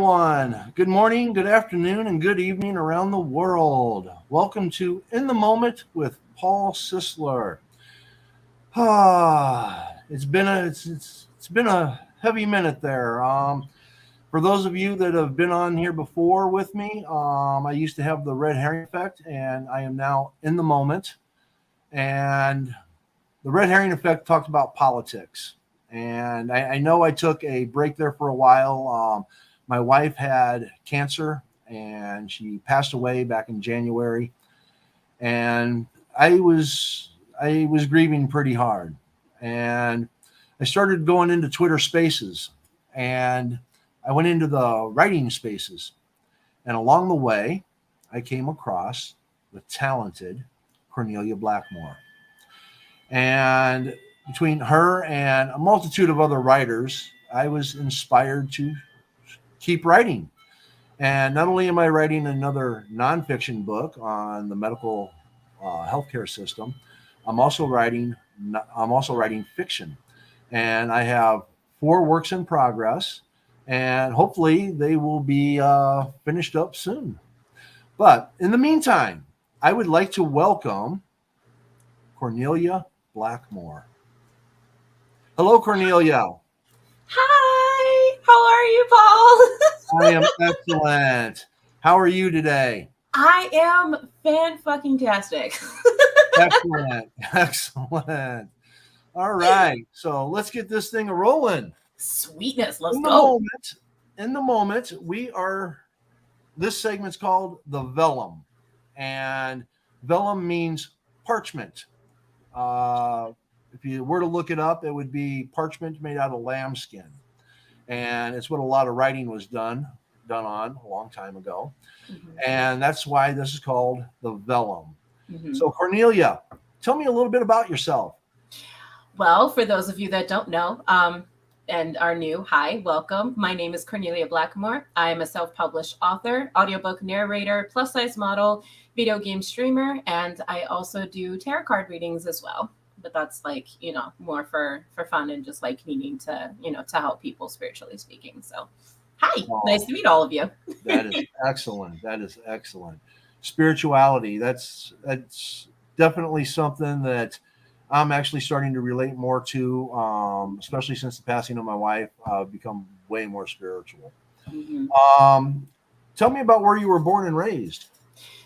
everyone. Good morning, good afternoon, and good evening around the world. Welcome to In the Moment with Paul Sisler. It's been a heavy minute there. For those of you that have been on here before with me, I used to have the red herring effect, and I am now in the moment. And the red herring effect talked about politics. And I know I took a break there for a while. My wife had cancer and she passed away back in January. And I was grieving pretty hard. And I started going into Twitter spaces and I went into the writing spaces. And along the way, I came across the talented Kornelia Blackmore. And between her and a multitude of other writers, I was inspired to keep writing. And not only am I writing another nonfiction book on the medical healthcare system, I'm also writing fiction, and I have 4 works in progress, and hopefully they will be finished up soon. But in the meantime, I would like to welcome Kornelia Blackmore. Hello, Cornelia. Hi, how are you, Paul? I am excellent. How are you today? I am fan-fucking-tastic. Excellent. Excellent. All right. So let's get this thing rolling. Sweetness, let's In the go. moment, this segment's called the Vellum. And vellum means parchment. If you were to look it up, it would be parchment made out of lambskin. And it's what a lot of writing was done on a long time ago. Mm-hmm. And that's why this is called the Vellum. Mm-hmm. So Cornelia, tell me a little bit about yourself. Well, for those of you that don't know and are new, hi, welcome. My name is Kornelia Blackmore. I am a self-published author, audiobook narrator, plus-size model, video game streamer, and I also do tarot card readings as well. But that's more for fun and just needing to, to help people spiritually speaking. So hi, nice to meet all of you. That is excellent. That is excellent. Spirituality, that's definitely something that I'm actually starting to relate more to, especially since the passing of my wife. I've become way more spiritual. Mm-hmm. Tell me about where you were born and raised.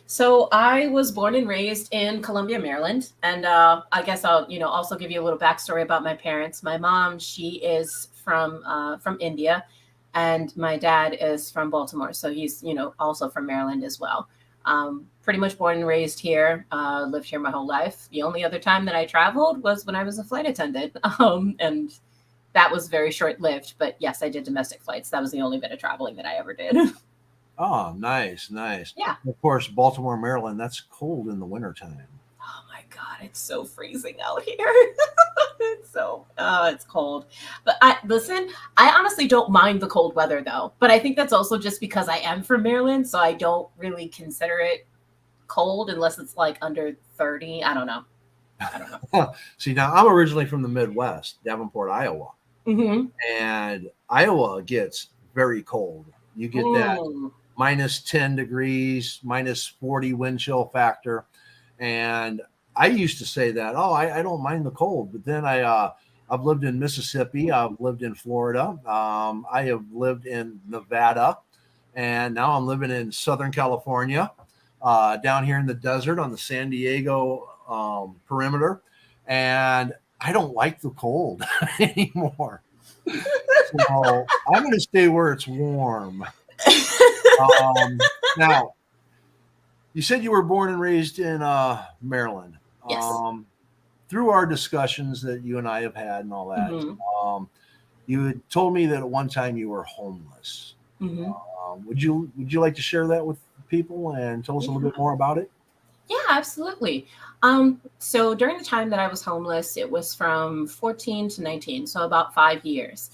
So I was born and raised in Columbia, Maryland. And I guess I'll, also give you a little backstory about my parents. My mom, she is from India, and my dad is from Baltimore. So he's, also from Maryland as well. Pretty much born and raised here, lived here my whole life. The only other time that I traveled was when I was a flight attendant. And that was very short-lived. But yes, I did domestic flights. That was the only bit of traveling that I ever did. Oh, nice. Yeah. Of course, Baltimore, Maryland, that's cold in the wintertime. Oh, my God. It's so freezing out here. It's cold. But I honestly don't mind the cold weather, though. But I think that's also just because I am from Maryland, so I don't really consider it cold unless it's under 30. I don't know. See, now I'm originally from the Midwest, Davenport, Iowa. Mm-hmm. And Iowa gets very cold. You get that minus 10 degrees, minus 40 wind chill factor. And I used to say that, I don't mind the cold. But then I've lived in Mississippi. I've lived in Florida. I have lived in Nevada. And now I'm living in Southern California, down here in the desert on the San Diego perimeter. And I don't like the cold anymore. So I'm going to stay where it's warm. Now, you said you were born and raised in Maryland. Yes. Through our discussions that you and I have had and all that, mm-hmm. You had told me that at one time you were homeless. Mm-hmm. Would you like to share that with people and tell us a little bit more about it? Yeah, absolutely. So during the time that I was homeless, it was from 14 to 19, so about 5 years.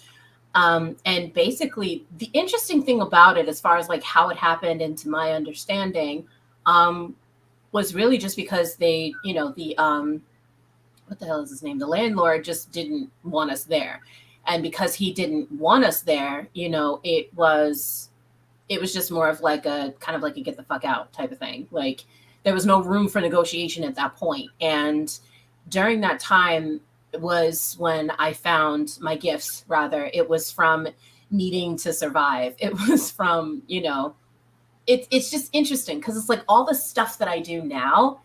And basically, the interesting thing about it, as far as how it happened and to my understanding, was really just because they, what the hell is his name? The landlord just didn't want us there. And because he didn't want us there, it was it was just more of like a kind of like a get the fuck out type of thing. Like there was no room for negotiation at that point. And during that time was when I found my gifts, rather. It was from needing to survive. It was from, you know, it's just interesting because it's like all the stuff that I do now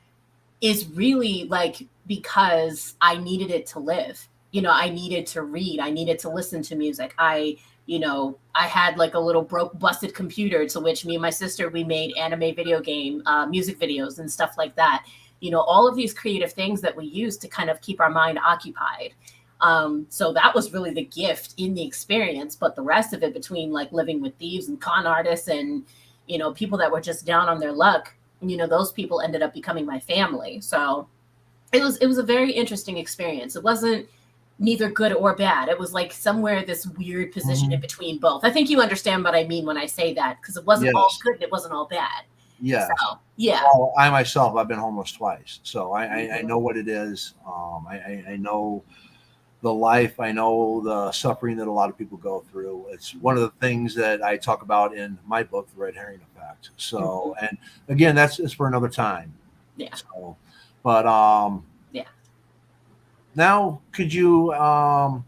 is really like because I needed it to live. You know, I needed to read, I needed to listen to music. You know, I had like a little broke, busted computer to which me and my sister, we made anime video game music videos and stuff like that. You know, all of these creative things that we use to kind of keep our mind occupied. So that was really the gift in the experience. But the rest of it, between like living with thieves and con artists and, you know, people that were just down on their luck, you know, those people ended up becoming my family. So it was a very interesting experience. It wasn't neither good or bad. It was like somewhere this weird position in between both. I think you understand what I mean when I say that, because it wasn't all good and it wasn't all bad. Yeah. So, yeah. Well, I myself, I've been homeless twice, so I know what it is. I know the life. I know the suffering that a lot of people go through. It's one of the things that I talk about in my book, The Red Herring Effect. So, and again, it's for another time. Yeah. So, but yeah. Now, could you? Oh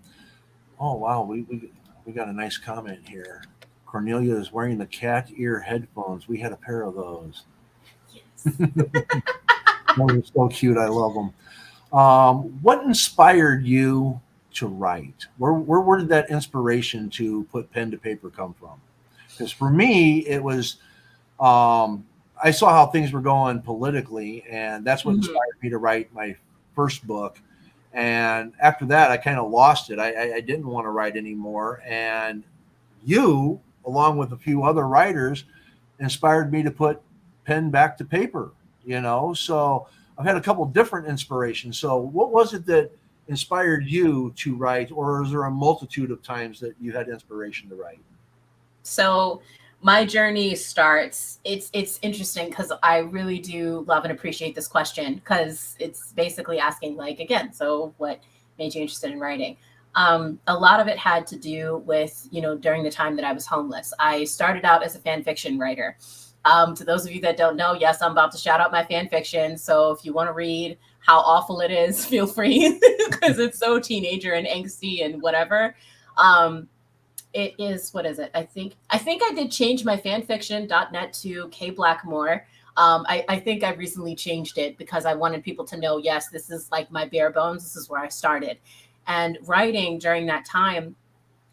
wow, we got a nice comment here. Cornelia is wearing the cat ear headphones. We had a pair of those. Yes. Those are so cute. I love them. What inspired you to write? Where did that inspiration to put pen to paper come from? Because for me, it was I saw how things were going politically, and that's what inspired me to write my first book. And after that, I kind of lost it. I didn't want to write anymore. And you, along with a few other writers, inspired me to put pen back to paper, you know? So I've had a couple different inspirations. So what was it that inspired you to write, or is there a multitude of times that you had inspiration to write? So my journey starts, it's interesting because I really do love and appreciate this question, because it's basically asking, like, again, so what made you interested in writing? A lot of it had to do with, you know, during the time that I was homeless. I started out as a fan fiction writer. To those of you that don't know, yes, I'm about to shout out my fan fiction. So if you want to read how awful it is, feel free, because it's so teenager and angsty and whatever. It is, what is it? I think I did change my fanfiction.net to K Blackmore. I think I recently changed it because I wanted people to know, yes, this is like my bare bones. This is where I started. And writing during that time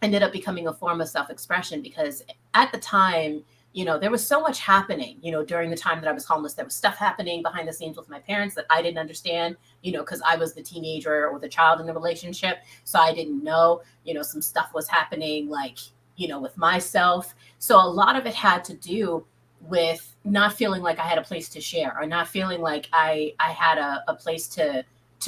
ended up becoming a form of self-expression, because at the time, you know, there was so much happening, you know, during the time that I was homeless. There was stuff happening behind the scenes with my parents that I didn't understand, you know, because I was the teenager or the child in the relationship. So I didn't know, you know, some stuff was happening, like, you know, with myself. So a lot of it had to do with not feeling like I had a place to share, or not feeling like I had a place to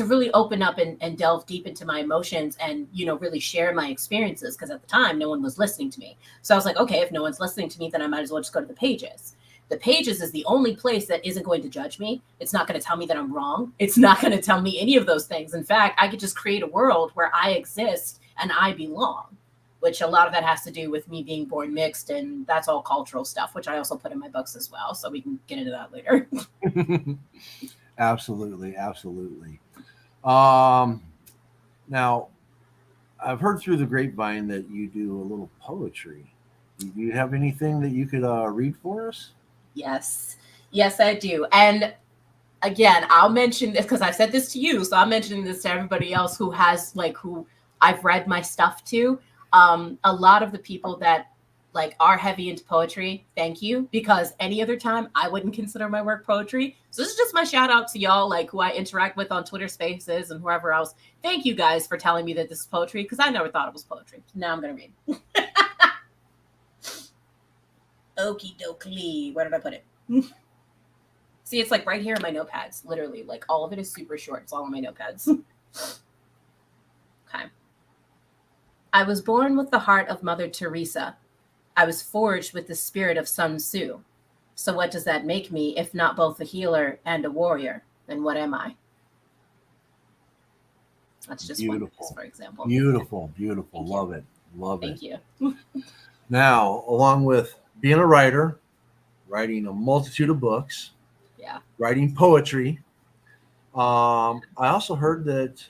really open up and delve deep into my emotions and, you know, really share my experiences. Because at the time, no one was listening to me. So I was like, okay, if no one's listening to me, then I might as well just go to the pages. The pages is the only place that isn't going to judge me. It's not going to tell me that I'm wrong. It's not going to tell me any of those things. In fact, I could just create a world where I exist and I belong, which a lot of that has to do with me being born mixed. And that's all cultural stuff, which I also put in my books as well. So we can get into that later. Absolutely. Absolutely. Now, I've heard through the grapevine that you do a little poetry. Do you have anything that you could read for us? Yes. Yes, I do. And again, I'll mention this because I've said this to you. So I'm mentioning this to everybody else who has, like, who I've read my stuff to. A lot of the people that like are heavy into poetry, thank you, because any other time I wouldn't consider my work poetry. So this is just my shout out to y'all, like, who I interact with on Twitter Spaces and whoever else. Thank you guys for telling me that this is poetry, because I never thought it was poetry. Now I'm gonna read. Okie dokie. Where did I put it? See, it's like right here in my notepads. Literally, like, all of it is super short. It's all on my notepads. Okay. I was born with the heart of Mother Teresa. I was forged with the spirit of Sun Tzu. So what does that make me, if not both a healer and a warrior? Then what am I? That's just beautiful. One piece, for example. Beautiful, beautiful. Love it. Love it. Thank you. Now, along with being a writer, writing a multitude of books, Yeah. writing poetry. I also heard that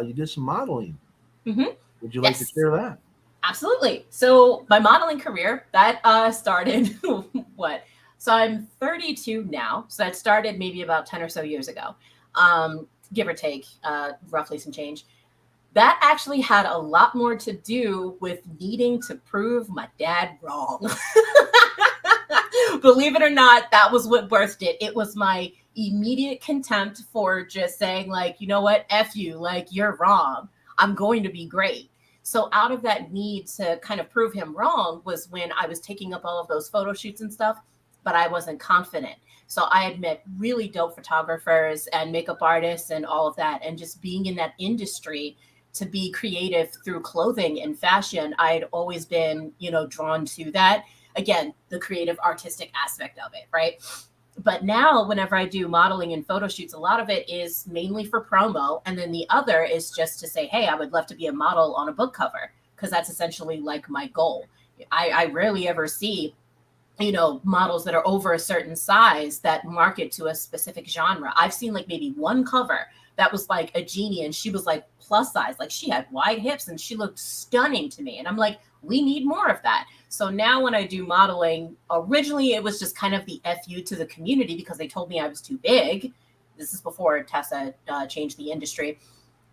you did some modeling. Hmm. Would you like to Yes. share that? Absolutely. So my modeling career that started what? So I'm 32 now. So that started maybe about 10 or so years ago, give or take, roughly some change. That actually had a lot more to do with needing to prove my dad wrong. Believe it or not, that was what birthed it. It was my immediate contempt for just saying, like, you know what, F you, like, you're wrong. I'm going to be great. So, out of that need to kind of prove him wrong was when I was taking up all of those photo shoots and stuff, but I wasn't confident. So, I had met really dope photographers and makeup artists and all of that. And just being in that industry to be creative through clothing and fashion, I'd always been, drawn to that. Again, the creative artistic aspect of it, right? But now whenever I do modeling and photo shoots, a lot of it is mainly for promo. And then the other is just to say, hey, I would love to be a model on a book cover, because that's essentially like my goal. I rarely ever see models that are over a certain size that market to a specific genre. I've seen like maybe one cover that was like a genie and she was like plus size, like she had wide hips and she looked stunning to me. And I'm like, we need more of that. So now when I do modeling, originally it was just kind of the FU to the community because they told me I was too big. This is before Tessa changed the industry.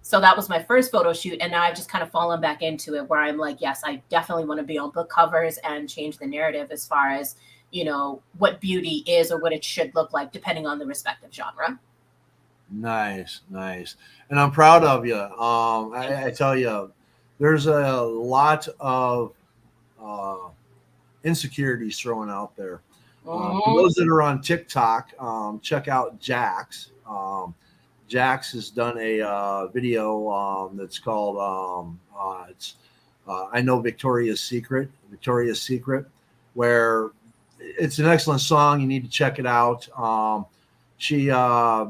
So that was my first photo shoot. And now I've just kind of fallen back into it where I'm like, yes, I definitely want to be on book covers and change the narrative as far as, what beauty is or what it should look like, depending on the respective genre. Nice, nice. And I'm proud of you. I tell you, there's a lot of uh, insecurities thrown out there. For Mhm. those that are on TikTok, check out Jax. Jax has done a video that's called it's I know Victoria's Secret, where it's an excellent song. You need to check it out. She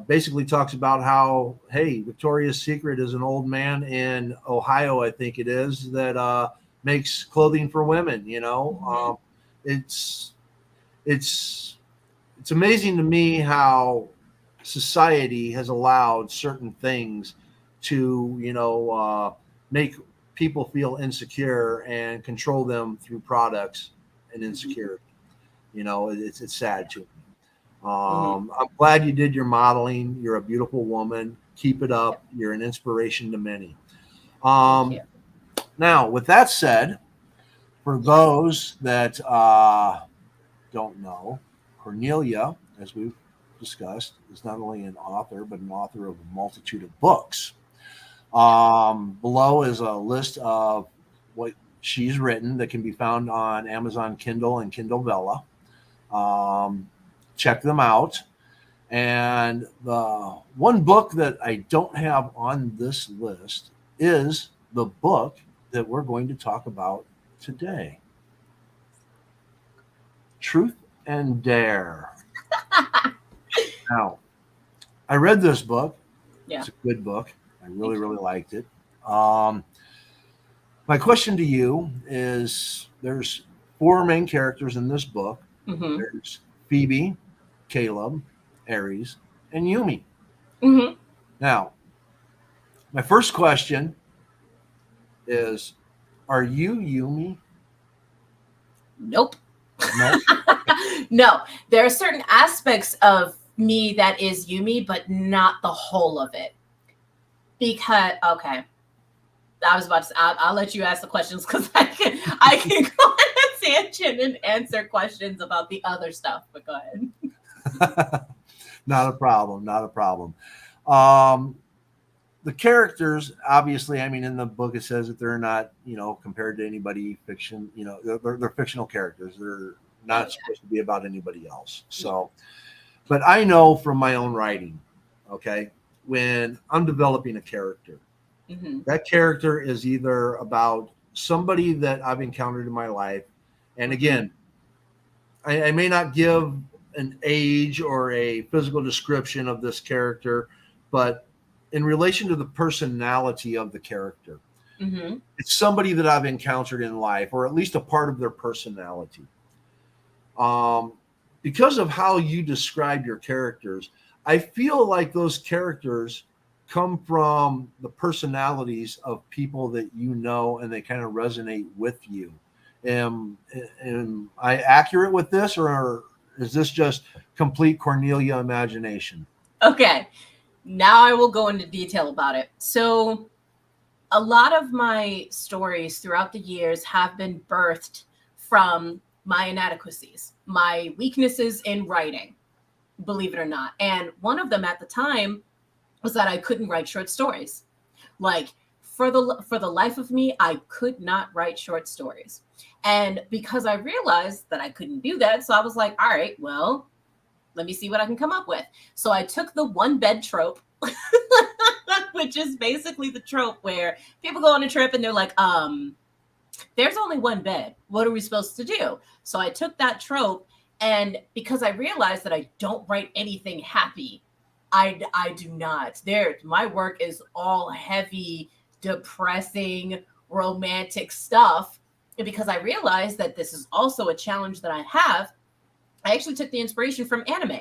basically talks about how, hey, Victoria's Secret is an old man in Ohio, I think it is, that makes clothing for women. Mhm. It's it's it's amazing to me how society has allowed certain things to make people feel insecure and control them through products and Mhm. insecurity. It's sad to me. Mhm. I'm glad you did your modeling. You're a beautiful woman. Keep it Yep. up. You're an inspiration to many. Thank you. Now, with that said, for Yes. those that don't know, Cornelia, as we've discussed, is not only an author, but an author of a multitude of books. Yeah. Below is a list of what she's written that can be found on Amazon Kindle and Kindle Vella. Um, Check them out. And the one book that I don't have on this list is the book that we're going to talk about today, Truth and Dare. Now, I read this book. Yeah. It's a good book. I really, Thank you. really liked it. Um, my question to you is there's four main characters in this book. Hmm. There's Phoebe, Caleb, Aries, and Yumi. Hmm. Now, my first question is, are you Yumi? Nope. No. No, there are certain aspects of me that is Yumi, but not the whole of it. Because okay, I was about to. I'll let you ask the questions because I can go on a tangent and answer questions about the other stuff. But go ahead. Not a problem. Not a problem. Um, the characters, obviously, I mean, in the book it says that they're not, compared to anybody fiction. They're fictional characters. They're Oh not yeah, supposed to be about anybody else. yeah. So, but I know from my own writing, okay, when I'm developing a character, Hmm. that character is either about somebody that I've encountered in my life, and Hmm. again, I may not give an age or a physical description of this character, but in relation to the personality of the character, Hmm. it's somebody that I've encountered in life, or at least a part of their personality. Because of how you describe your characters, I feel like those characters come from the personalities of people that you know and they kind of resonate with you. Am I accurate with this, or is this just complete Cornelia imagination? Okay, now I will go into detail about it. So, a lot of my stories throughout the years have been birthed from my inadequacies, my weaknesses in writing, believe it or not. And one of them at the time was that I couldn't write short stories. Like for the life of me, I could not write short stories. And because I realized that I couldn't do that, so I was like, all right, well, let me see what I can come up with. So I took the one bed trope, which is basically the trope where people go on a trip and they're like, there's only one bed. What are we supposed to do? So I took that trope, and because I realized that I don't write anything happy, I do not. There, my work is all heavy, depressing, romantic stuff. And because I realized that this is also a challenge that I have, I actually took the inspiration from anime.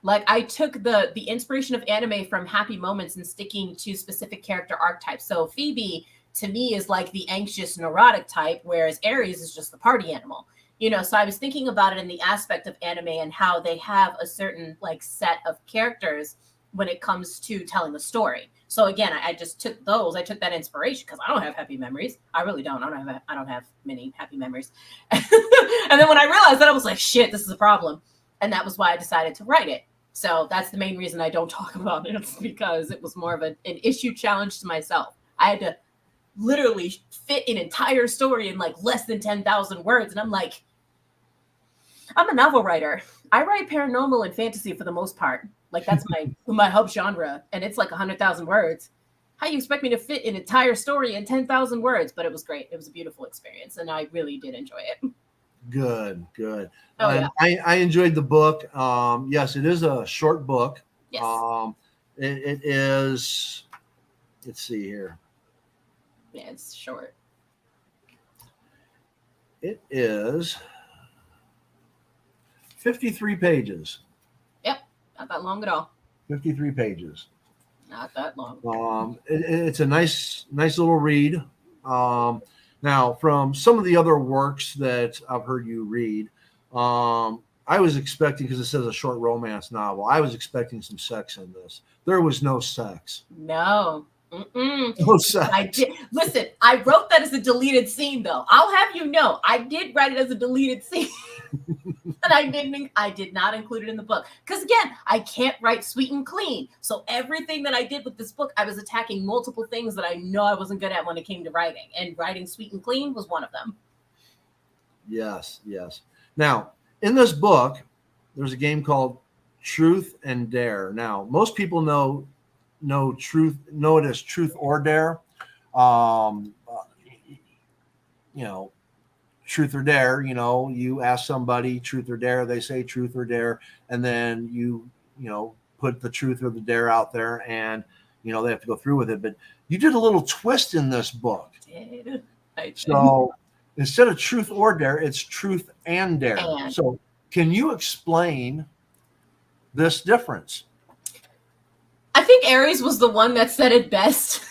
Like I took the inspiration of anime from happy moments and sticking to specific character archetypes. So Phoebe to me is like the anxious neurotic type, whereas Aries is just the party animal. So I was thinking about it in the aspect of anime and how they have a certain like set of characters when it comes to telling a story. So again, I just took those. I took that inspiration because I don't have happy memories. I really don't. I don't have many happy memories. And then when I realized that, I was like, shit, this is a problem. And that was why I decided to write it. So that's the main reason I don't talk about it. It's because it was more of an issue challenge to myself. I had to literally fit an entire story in like less than 10,000 words. And I'm like, I'm a novel writer. I write paranormal and fantasy for the most part. Like that's my hub genre, and it's like 100,000 words. How you expect me to fit an entire story in 10,000 words? But it was great. It was a beautiful experience, and I really did enjoy it. Good. Oh yeah. I enjoyed the book. Yes, it is a short book. Yes. It is. Let's see here. Yeah, it's short. It is 53 pages. Yep, not that long at all. 53 pages. Not that long. It's a nice little read. Now, from some of the other works that I've heard you read, I was expecting, because it says a short romance novel, I was expecting some sex in this. There was no sex. No. Mm-mm. No sex. I did. Listen, I wrote that as a deleted scene, though. I'll have you know, I did write it as a deleted scene. And I did not include it in the book. Because again, I can't write sweet and clean. So everything that I did with this book, I was attacking multiple things that I know I wasn't good at when it came to writing. And writing sweet and clean was one of them. Yes. Now, in this book, there's a game called Truth and Dare. Now, most people know it as Truth or Dare. Truth or dare, you ask somebody truth or dare, they say truth or dare, and then you put the truth or the dare out there, and they have to go through with it. But you did a little twist in this book. I did. So instead of truth or dare, it's truth and dare. So can you explain this difference? I think Aries was the one that said it best.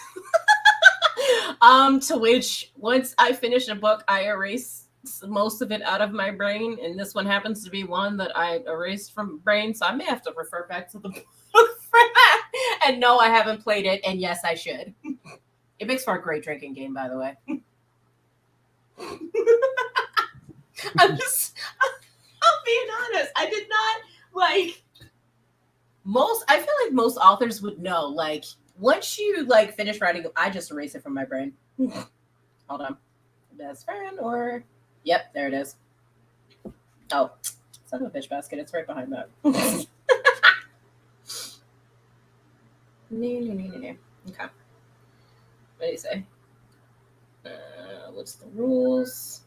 To which once I finish a book, I erase most of it out of my brain, and this one happens to be one that I erased from brain, so I may have to refer back to the book for that. And no, I haven't played it, and yes, I should. It makes for a great drinking game, by the way. I'm being honest. I did not I feel like most authors would know, like, once you finish writing, I just erase it from my brain. Hold on. Best friend or yep, there it is. Oh, son of a bitch basket. It's right behind that. No. Okay. What do you say? What's the rules?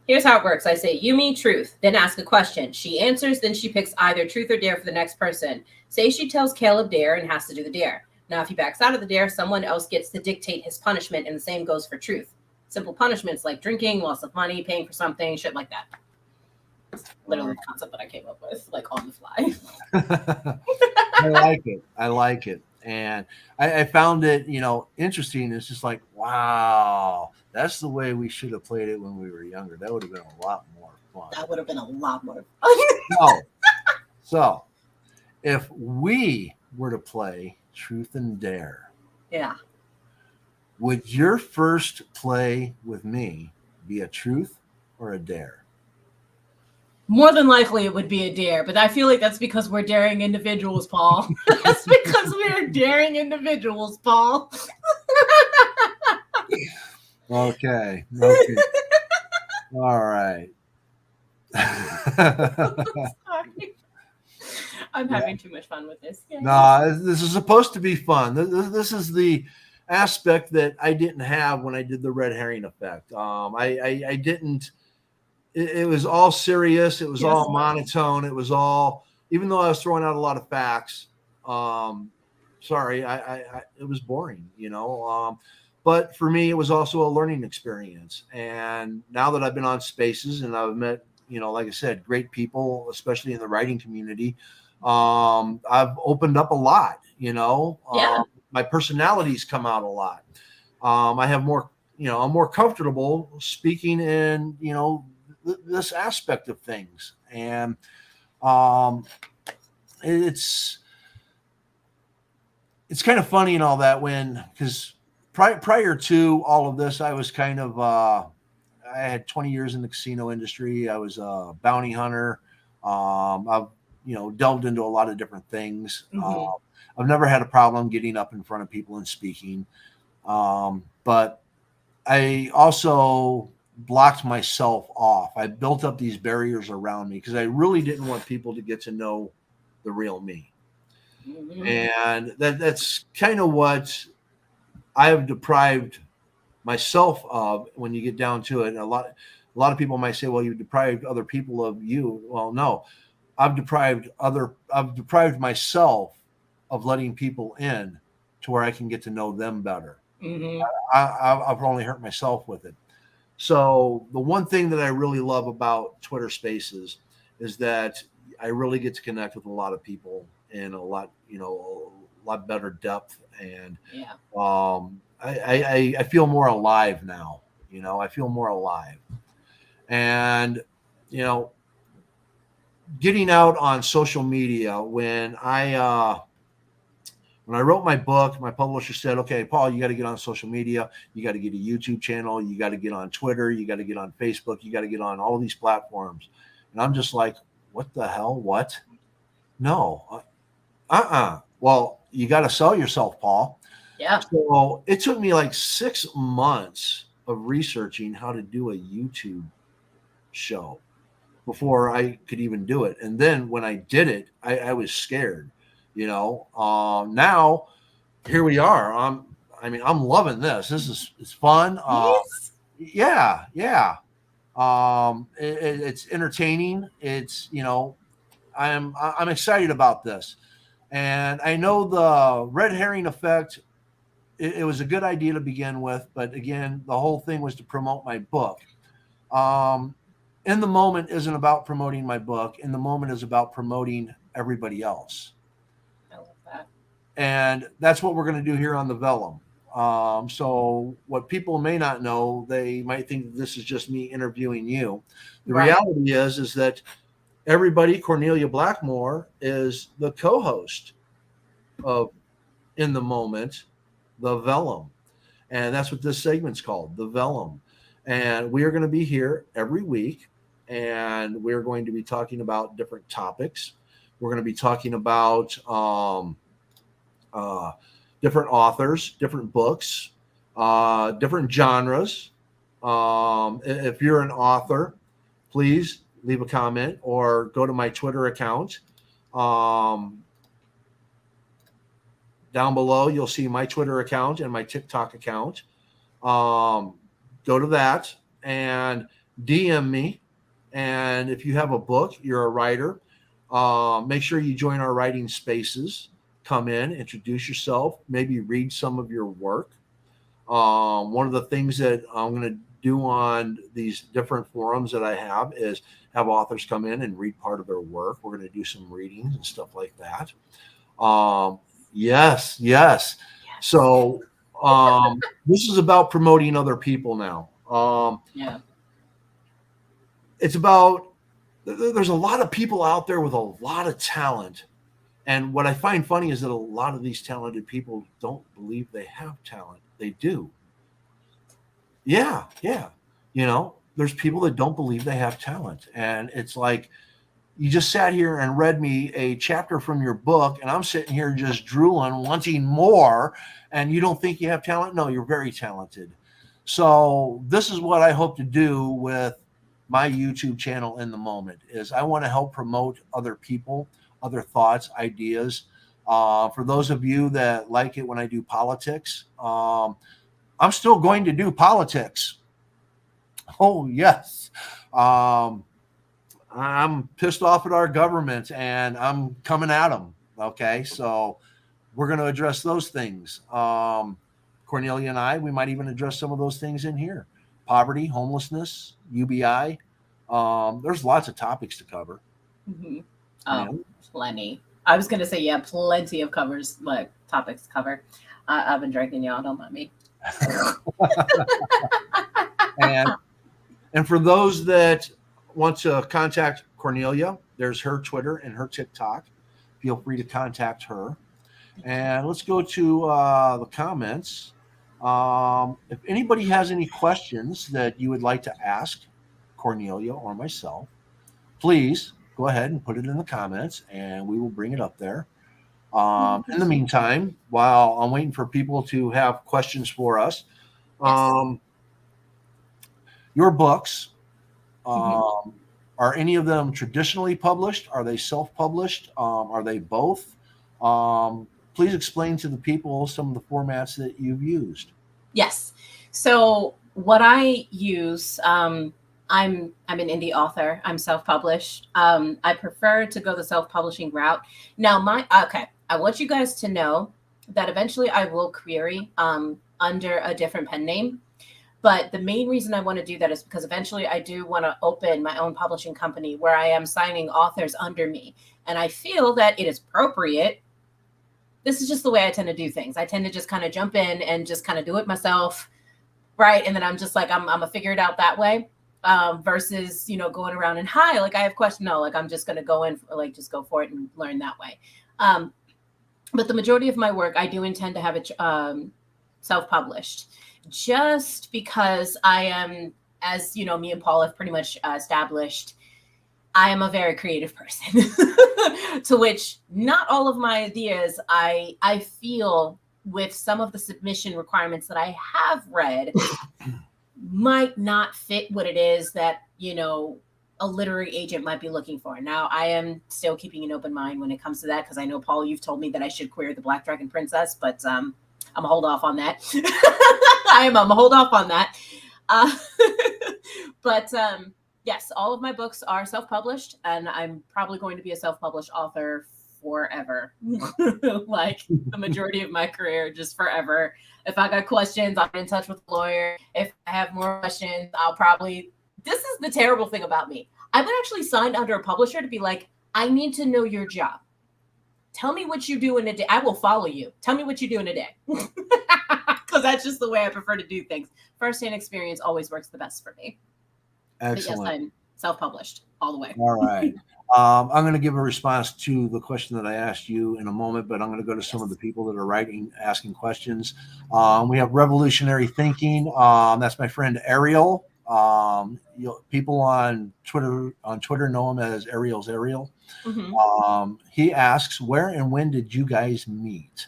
Here's how it works. I say, Yumi, truth, then ask a question. She answers, then she picks either truth or dare for the next person. Say she tells Caleb dare and has to do the dare. Now, if he backs out of the dare, someone else gets to dictate his punishment, and the same goes for truth. Simple punishments like drinking, loss of money, paying for something, shit like that. Literally the concept that I came up with, like on the fly. I like it. I like it. And I found it, interesting. It's just like, wow, that's the way we should have played it when we were younger. That would have been a lot more fun. That would have been a lot more fun. So if we were to play Truth and Dare, Yeah. would your first play with me be a truth or a dare? More than likely, it would be a dare, but I feel like that's because we're daring individuals, Paul. That's because we're daring individuals, Paul. Okay. All right. Sorry. I'm having too much fun with this. Yeah. No, this is supposed to be fun. This is the aspect that I didn't have when I did the red herring effect. I didn't. It was all serious. It was all monotone. It was all, even though I was throwing out a lot of facts. Sorry, it was boring, but for me, it was also a learning experience. And now that I've been on Spaces and I've met, like I said, great people, especially in the writing community, I've opened up a lot. My personalities come out a lot. I have more, I'm more comfortable speaking in, this aspect of things. And it's kind of funny and all that because prior to all of this, I was kind of, I had 20 years in the casino industry. I was a bounty hunter. I've, delved into a lot of different things. Mm-hmm. I've never had a problem getting up in front of people and speaking. But I also blocked myself off. I built up these barriers around me because I really didn't want people to get to know the real me. Mm-hmm. And that's kind of what I have deprived myself of when you get down to it. A lot of people might say, well, you deprived other people of you. Well, no, I've deprived myself of letting people in to where I can get to know them better. Mm-hmm. I've only hurt myself with it. So the one thing that I really love about Twitter Spaces is that I really get to connect with a lot of people in a lot better depth. And I feel more alive now. I feel more alive. And, getting out on social media, when I wrote my book, my publisher said, okay, Paul, you got to get on social media. You got to get a YouTube channel. You got to get on Twitter. You got to get on Facebook. You got to get on all of these platforms. And I'm just like, what the hell? What? No. Well, you got to sell yourself, Paul. Yeah. So it took me like 6 months of researching how to do a YouTube show before I could even do it. And then when I did it, I was scared. Now here we are. I'm loving this. It's fun. Yeah. It's entertaining. It's, I'm excited about this. And I know the red herring effect, it was a good idea to begin with, but again, the whole thing was to promote my book. In the Moment isn't about promoting my book. In the Moment is about promoting everybody else. I love that. And that's what we're going to do here on the Vellum. So what people may not know, they might think this is just me interviewing you. The reality is that everybody, Kornelia Blackmore, is the co-host of In the Moment, the Vellum. And that's what this segment's called, the Vellum. And we are going to be here every week, and we're going to be talking about different topics. We're going to be talking about different authors, different books, different genres. If you're an author, please leave a comment or go to my Twitter account. Down below, you'll see my Twitter account and my TikTok account. Go to that and DM me. And if you have a book, you're a writer, make sure you join our writing spaces. Come in, introduce yourself, maybe read some of your work. One of the things that I'm going to do on these different forums that I have is have authors come in and read part of their work. We're going to do some readings and stuff like that. Yes. So this is about promoting other people now. Yeah. It's about, there's a lot of people out there with a lot of talent. And what I find funny is that a lot of these talented people don't believe they have talent. They do. Yeah. There's people that don't believe they have talent. And it's like, you just sat here and read me a chapter from your book, and I'm sitting here just drooling, wanting more, and you don't think you have talent? No, you're very talented. So this is what I hope to do with my YouTube channel in the moment is I want to help promote other people, other thoughts, ideas. For those of you that like it when I do politics, I'm still going to do politics. Oh, yes. I'm pissed off at our government and I'm coming at them. Okay. So we're going to address those things. Cornelia and we might even address some of those things in here. Poverty, homelessness, UBI. There's lots of topics to cover. Mm-hmm. Oh, plenty. I was going to say, yeah, plenty of topics to cover. I've been drinking, y'all. Don't mind me. And for those that want to contact Cornelia, there's her Twitter and her TikTok. Feel free to contact her. And let's go to the comments. If anybody has any questions that you would like to ask Cornelia or myself, please go ahead and put it in the comments and we will bring it up there. In the meantime, while I'm waiting for people to have questions for us, your books, are any of them traditionally published? Are they self-published? Are they both? Please explain to the people some of the formats that you've used. Yes. So what I use, I'm an indie author. I'm self-published. I prefer to go the self-publishing route. Now, I want you guys to know that eventually I will query under a different pen name. But the main reason I want to do that is because eventually I do want to open my own publishing company where I am signing authors under me. And I feel that it is appropriate. This is just the way I tend to do things. I tend to just kind of jump in and just kind of do it myself. Right. And then I'm just like, I'm going to figure it out that way versus, going around and I have questions. No, I'm just going to go in, just go for it and learn that way. But the majority of my work, I do intend to have it self-published. Just because I am, as me and Paul have pretty much established, I am a very creative person to which not all of my ideas I feel with some of the submission requirements that I have read might not fit what it is that, a literary agent might be looking for. Now, I am still keeping an open mind when it comes to that because I know, Paul, you've told me that I should query the Black Dragon Princess, but I'm gonna hold off on that. I'm gonna hold off on that. But yes, all of my books are self-published, and I'm probably going to be a self-published author forever. The majority of my career, just forever. If I got questions, I'll get in touch with a lawyer. If I have more questions, this is the terrible thing about me. I've been actually signed under a publisher to be like, I need to know your job. Tell me what you do in a day. I will follow you. Tell me what you do in a day. Because that's just the way I prefer to do things. First-hand experience always works the best for me. Excellent. But yes, I'm self-published all the way. All right. I'm going to give a response to the question that I asked you in a moment, but I'm going to go to some of the people that are asking questions. We have Revolutionary Thinking. That's my friend Ariel. People on Twitter know him as Ariel's Ariel. Mm-hmm. He asks, where and when did you guys meet?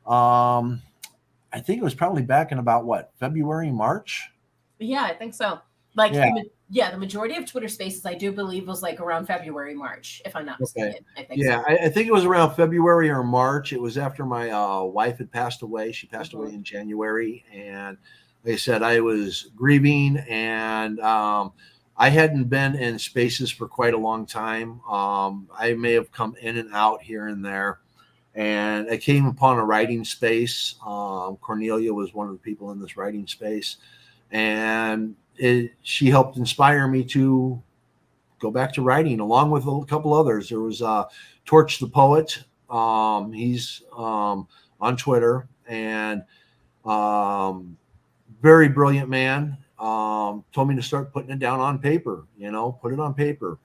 I think it was probably back in about February, March? Yeah, I think so. The majority of Twitter Spaces, I do believe, was around February, March, if I'm not mistaken. I think so. I think it was around February or March. It was after my wife had passed away. She passed away in January, and like I said, I was grieving, and I hadn't been in Spaces for quite a long time. I may have come in and out here and there, and I came upon a writing space. Cornelia was one of the people in this writing space, and she helped inspire me to go back to writing, along with a couple others. There was Torch the Poet. He's on Twitter, and very brilliant man. Told me to start putting it down on paper, put it on paper.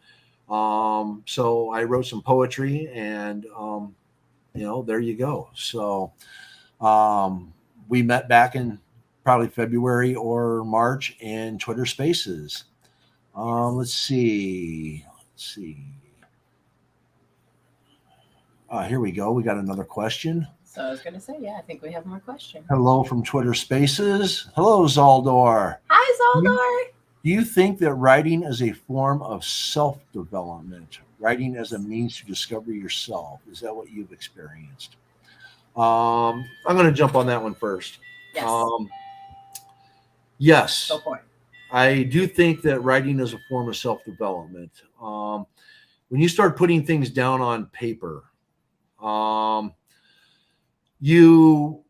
So I wrote some poetry, and there you go. So we met back in probably February or March in Twitter Spaces. Let's see. Here we go. We got another question. So I was going to say, I think we have more questions. Hello from Twitter Spaces. Hello, Zaldor. Hi, Zaldor. Do you think that writing is a form of self-development? Writing as a means to discover yourself? Is that what you've experienced? I'm going to jump on that one first. Yes. Yes. Go for it. I do think that writing is a form of self-development. When you start putting things down on paper, you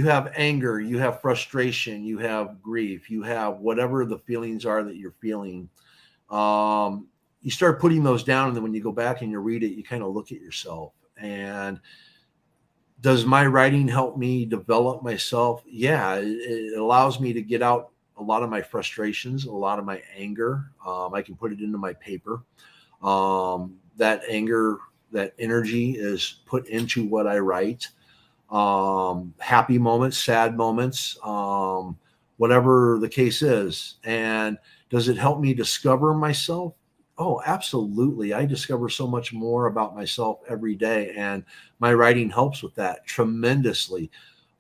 have anger, you have frustration, you have grief, you have whatever the feelings are that you're feeling. You start putting those down, and then when you go back and you read it, you kind of look at yourself. And does my writing help me develop myself? Yeah, it allows me to get out a lot of my frustrations, a lot of my anger. I can put it into my paper. That anger, that energy is put into what I write. Happy moments, sad moments, whatever the case is. And does it help me discover myself? Oh, absolutely. I discover so much more about myself every day, and my writing helps with that tremendously.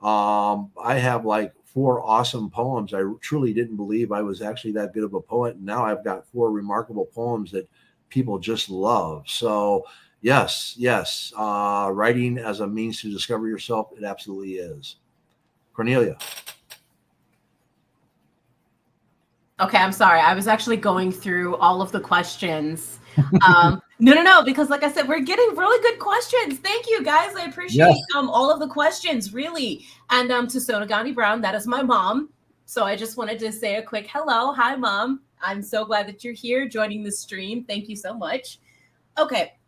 I have like 4 awesome poems. I truly didn't believe I was actually that good of a poet. And now I've got 4 remarkable poems that people just love. So yes. Writing as a means to discover yourself, it absolutely is. Kornelia. Okay, I'm sorry. I was actually going through all of the questions. No, because like I said, we're getting really good questions. Thank you, guys. I appreciate all of the questions, really. And to Sonagani Brown, that is my mom. So I just wanted to say a quick hello. Hi, Mom. I'm so glad that you're here joining the stream. Thank you so much. Okay.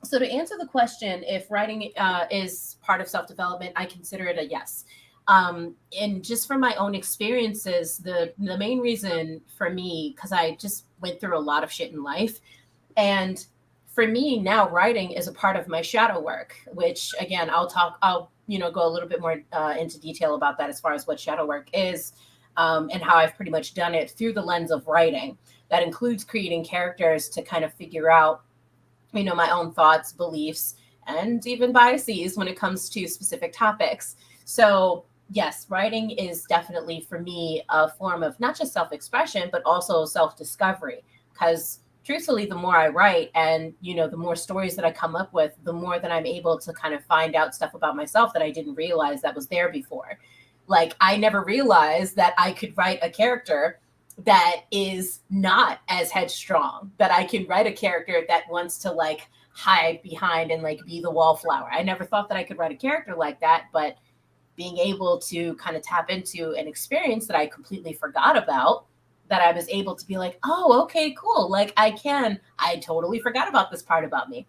So to answer the question, if writing is part of self-development, I consider it a yes. And just from my own experiences, the main reason for me, because I just went through a lot of shit in life. And for me now, writing is a part of my shadow work, which again, I'll go a little bit more into detail about that as far as what shadow work is, and how I've pretty much done it through the lens of writing. That includes creating characters to kind of figure out, my own thoughts, beliefs, and even biases when it comes to specific topics. So yes, writing is definitely for me a form of not just self-expression, but also self-discovery. Because truthfully, the more I write and, the more stories that I come up with, the more that I'm able to kind of find out stuff about myself that I didn't realize that was there before. Like, I never realized that I could write a character that is not as headstrong, that I can write a character that wants to like hide behind and like be the wallflower. I never thought that I could write a character like that, but being able to kind of tap into an experience that I completely forgot about, that I was able to be like, oh, okay, cool. Like I totally forgot about this part about me.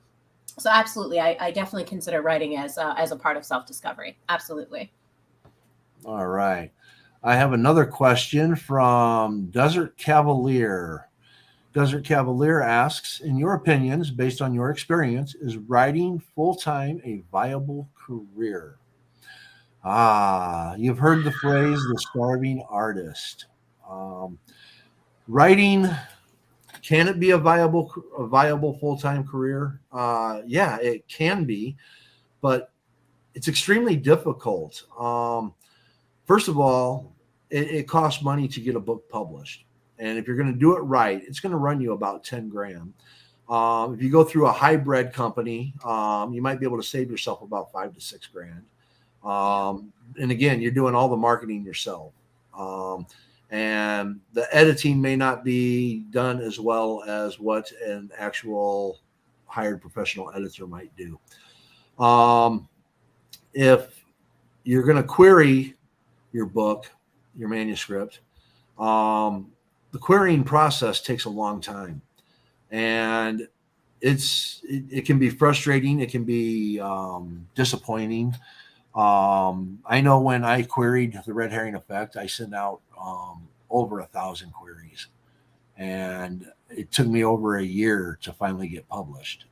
So absolutely. I definitely consider writing as a part of self-discovery. Absolutely. All right. I have another question from Desert Cavalier. Desert Cavalier asks, in your opinions, based on your experience, is writing full-time a viable career? You've heard the phrase, the starving artist. Writing, can it be a viable full-time career? Yeah, it can be, but it's extremely difficult. First of all, it costs money to get a book published. And if you're going to do it right, it's going to run you about 10 grand. If you go through a hybrid company, you might be able to save yourself about 5 to 6 grand. And again, you're doing all the marketing yourself. And the editing may not be done as well as what an actual hired professional editor might do. If you're going to query your book, your manuscript, The querying process takes a long time, and it can be frustrating. It can be disappointing. I know when I queried the red herring effect, I sent out over 1,000 queries, and it took me over a year to finally get published.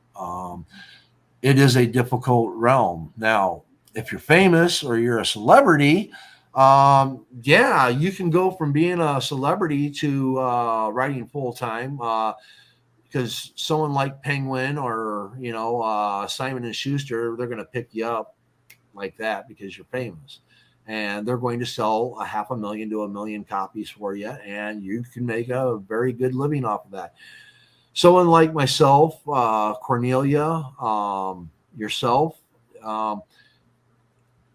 It is a difficult realm. Now, if you're famous or you're a celebrity, yeah, you can go from being a celebrity to writing full time. Because someone like Penguin or Simon and Schuster, they're going to pick you up like that because you're famous, and they're going to sell 500,000 to 1,000,000 copies for you, and you can make a very good living off of that. Someone like myself, Cornelia, yourself, um,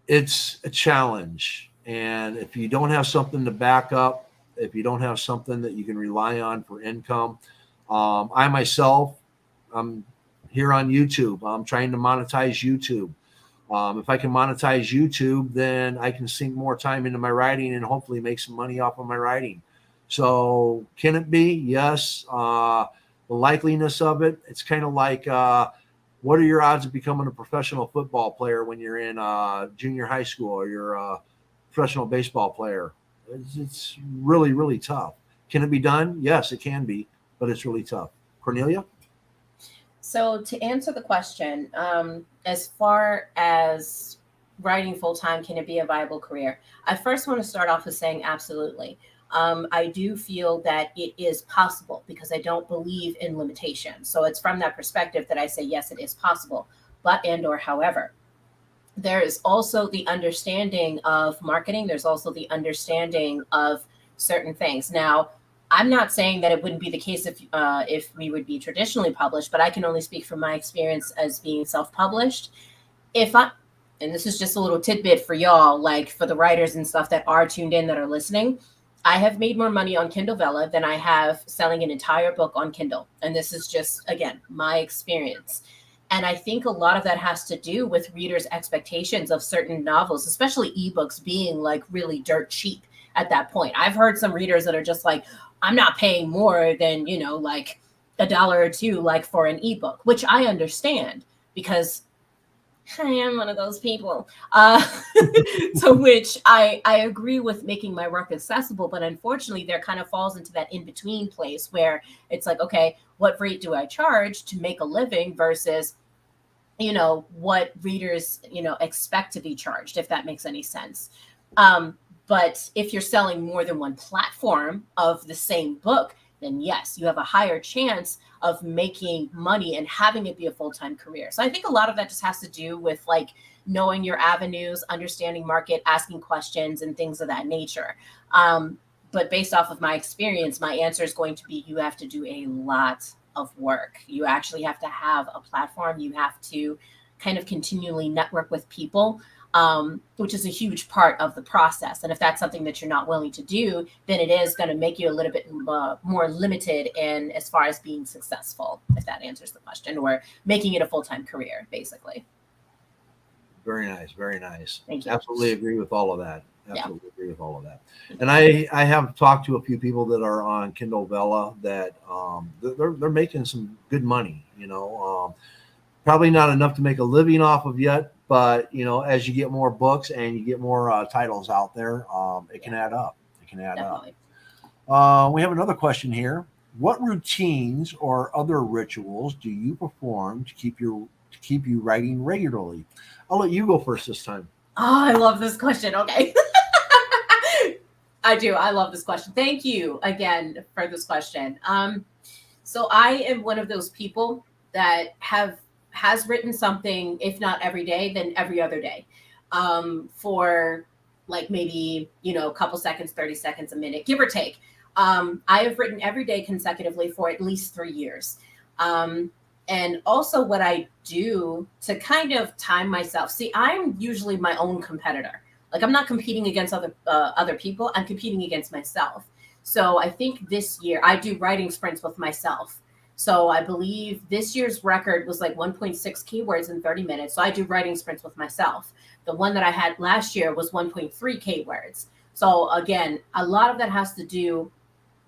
it's a challenge, and if you don't have something to back up, if you don't have something that you can rely on for income, I myself, I'm here on YouTube. I'm trying to monetize YouTube. If I can monetize YouTube, then I can sink more time into my writing and hopefully make some money off of my writing. So can it be? Yes. The likeliness of it, it's kind of like what are your odds of becoming a professional football player when you're in junior high school, or you're a professional baseball player? It's really, really tough. Can it be done? Yes, it can be, but it's really tough. Cornelia? So to answer the question, as far as writing full time, can it be a viable career? I first want to start off with saying absolutely. I do feel that it is possible because I don't believe in limitations. So it's from that perspective that I say yes, it is possible. But and or however, there is also the understanding of marketing. There's also the understanding of certain things. Now, I'm not saying that it wouldn't be the case if we would be traditionally published, but I can only speak from my experience as being self-published. If I And this is just a little tidbit for y'all, like for the writers and stuff that are tuned in that are listening. I have made more money on Kindle Vella than I have selling an entire book on Kindle. And this is just, again, my experience. And I think a lot of that has to do with readers' expectations of certain novels, especially ebooks being like really dirt cheap at that point. I've heard some readers that are just like, I'm not paying more than, like $1 or $2, like for an ebook, which I understand because I am one of those people. To which I agree with making my work accessible, but unfortunately, there kind of falls into that in between place where it's like, okay, what rate do I charge to make a living versus, what readers, expect to be charged, if that makes any sense. But if you're selling more than one platform of the same book, then yes, you have a higher chance of making money and having it be a full-time career. So I think a lot of that just has to do with like knowing your avenues, understanding market, asking questions and things of that nature. But based off of my experience, my answer is going to be you have to do a lot of work. You actually have to have a platform. You have to kind of continually network with people, which is a huge part of the process. And if that's something that you're not willing to do, then it is going to make you a little bit more limited in as far as being successful, if that answers the question, or making it a full-time career, basically. Very nice. Very nice. Thank you. Absolutely agree with all of that. Absolutely agree with all of that. And I have talked to a few people that are on Kindle Vella that they're making some good money, probably not enough to make a living off of yet, but as you get more books and you get more titles out there, it can add up. It can add Definitely. up. We have another question here. What routines or other rituals do you perform to keep you writing regularly? I'll let you go first this time. Oh, I love this question. Okay. I do. I love this question. Thank you again for this question. So I am one of those people that has written something, if not every day, then every other day, for like maybe, a couple seconds, 30 seconds, a minute, give or take. I have written every day consecutively for at least 3 years. And also what I do to kind of time myself. See, I'm usually my own competitor. Like I'm not competing against other people. I'm competing against myself. So I think this year I do writing sprints with myself. So I believe this year's record was like 1.6 keywords in 30 minutes. So I do writing sprints with myself. The one that I had last year was 1.3 keywords. So again, a lot of that has to do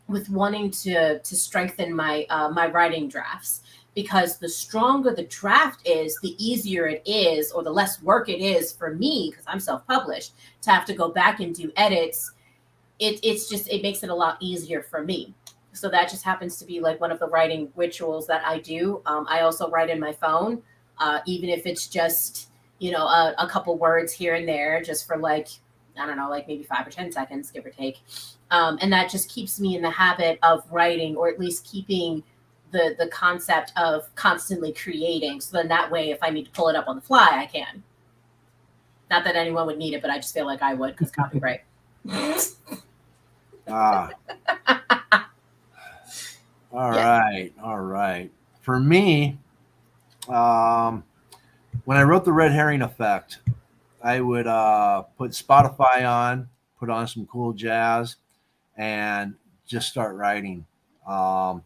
with wanting to strengthen my my writing drafts, because the stronger the draft is, the easier it is, or the less work it is for me, because I'm self-published, to have to go back and do edits. It's just, it makes it a lot easier for me. So that just happens to be like one of the writing rituals that I do. I also write in my phone, even if it's just, a couple words here and there, just for like, I don't know, like maybe 5 or 10 seconds, give or take. And that just keeps me in the habit of writing, or at least keeping the concept of constantly creating. So then that way, if I need to pull it up on the fly, I can. Not that anyone would need it, but I just feel like I would, because copyright. Ah. All right. All right. For me, when I wrote the Red Herring Effect, I would put Spotify on, put on some cool jazz, and just start writing. Um,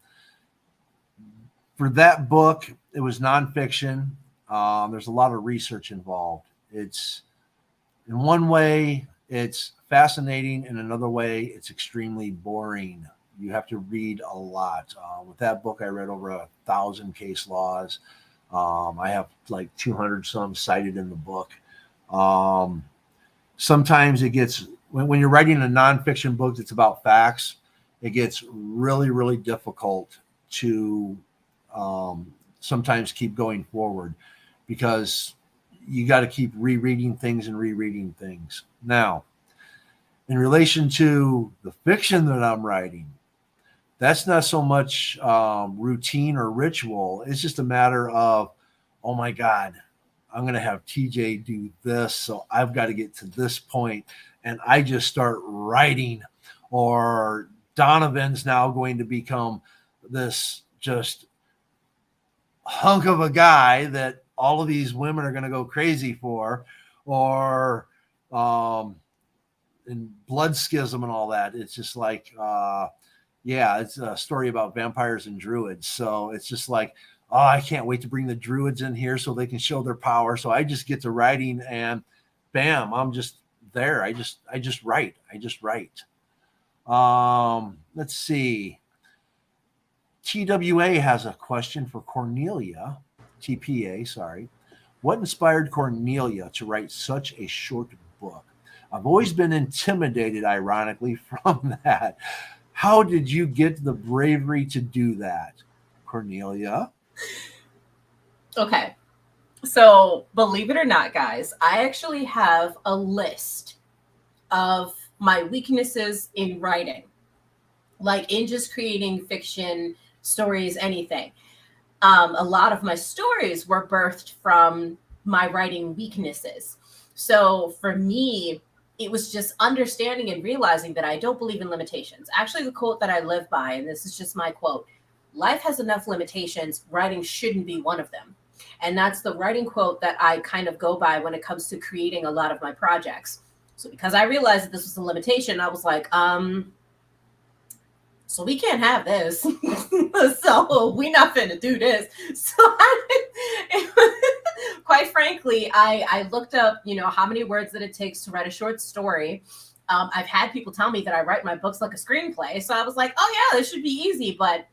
for that book, it was nonfiction. There's a lot of research involved. It's, in one way, it's fascinating. In another way, it's extremely boring. You have to read a lot. With that book, I read over 1,000 case laws. I have like 200 some cited in the book. Um, Sometimes it gets, when you're writing a nonfiction book that's about facts, it gets really, really difficult to sometimes keep going forward, because you got to keep rereading things and rereading things. Now, in relation to the fiction that I'm writing, that's not so much routine or ritual. It's just a matter of, oh my God, I'm going to have TJ do this. So I've got to get to this point, and I just start writing. Or Donovan's now going to become this just hunk of a guy that all of these women are going to go crazy for. Or in Blood Schism and all that, it's just like, yeah, it's a story about vampires and druids. So it's just like, oh, I can't wait to bring the druids in here so they can show their power. So I just get to writing, and bam, I'm just there. I just write. I just write. Let's see. TWA has a question for Cornelia. TPA, sorry. What inspired Cornelia to write such a short book? I've always been intimidated, ironically, from that. How did you get the bravery to do that, Cornelia? Okay. So, believe it or not, guys, I actually have a list of my weaknesses in writing, like in just creating fiction, stories, anything. A lot of my stories were birthed from my writing weaknesses. So, for me, it was just understanding and realizing that I don't believe in limitations. Actually, the quote that I live by, and this is just my quote: life has enough limitations, writing shouldn't be one of them. And that's the writing quote that I kind of go by when it comes to creating a lot of my projects. So because I realized that this was a limitation, I was like, so we can't have this. So we're not finna do this. So quite frankly, I looked up, how many words that it takes to write a short story. I've had people tell me that I write my books like a screenplay. So I was like, oh yeah, this should be easy. But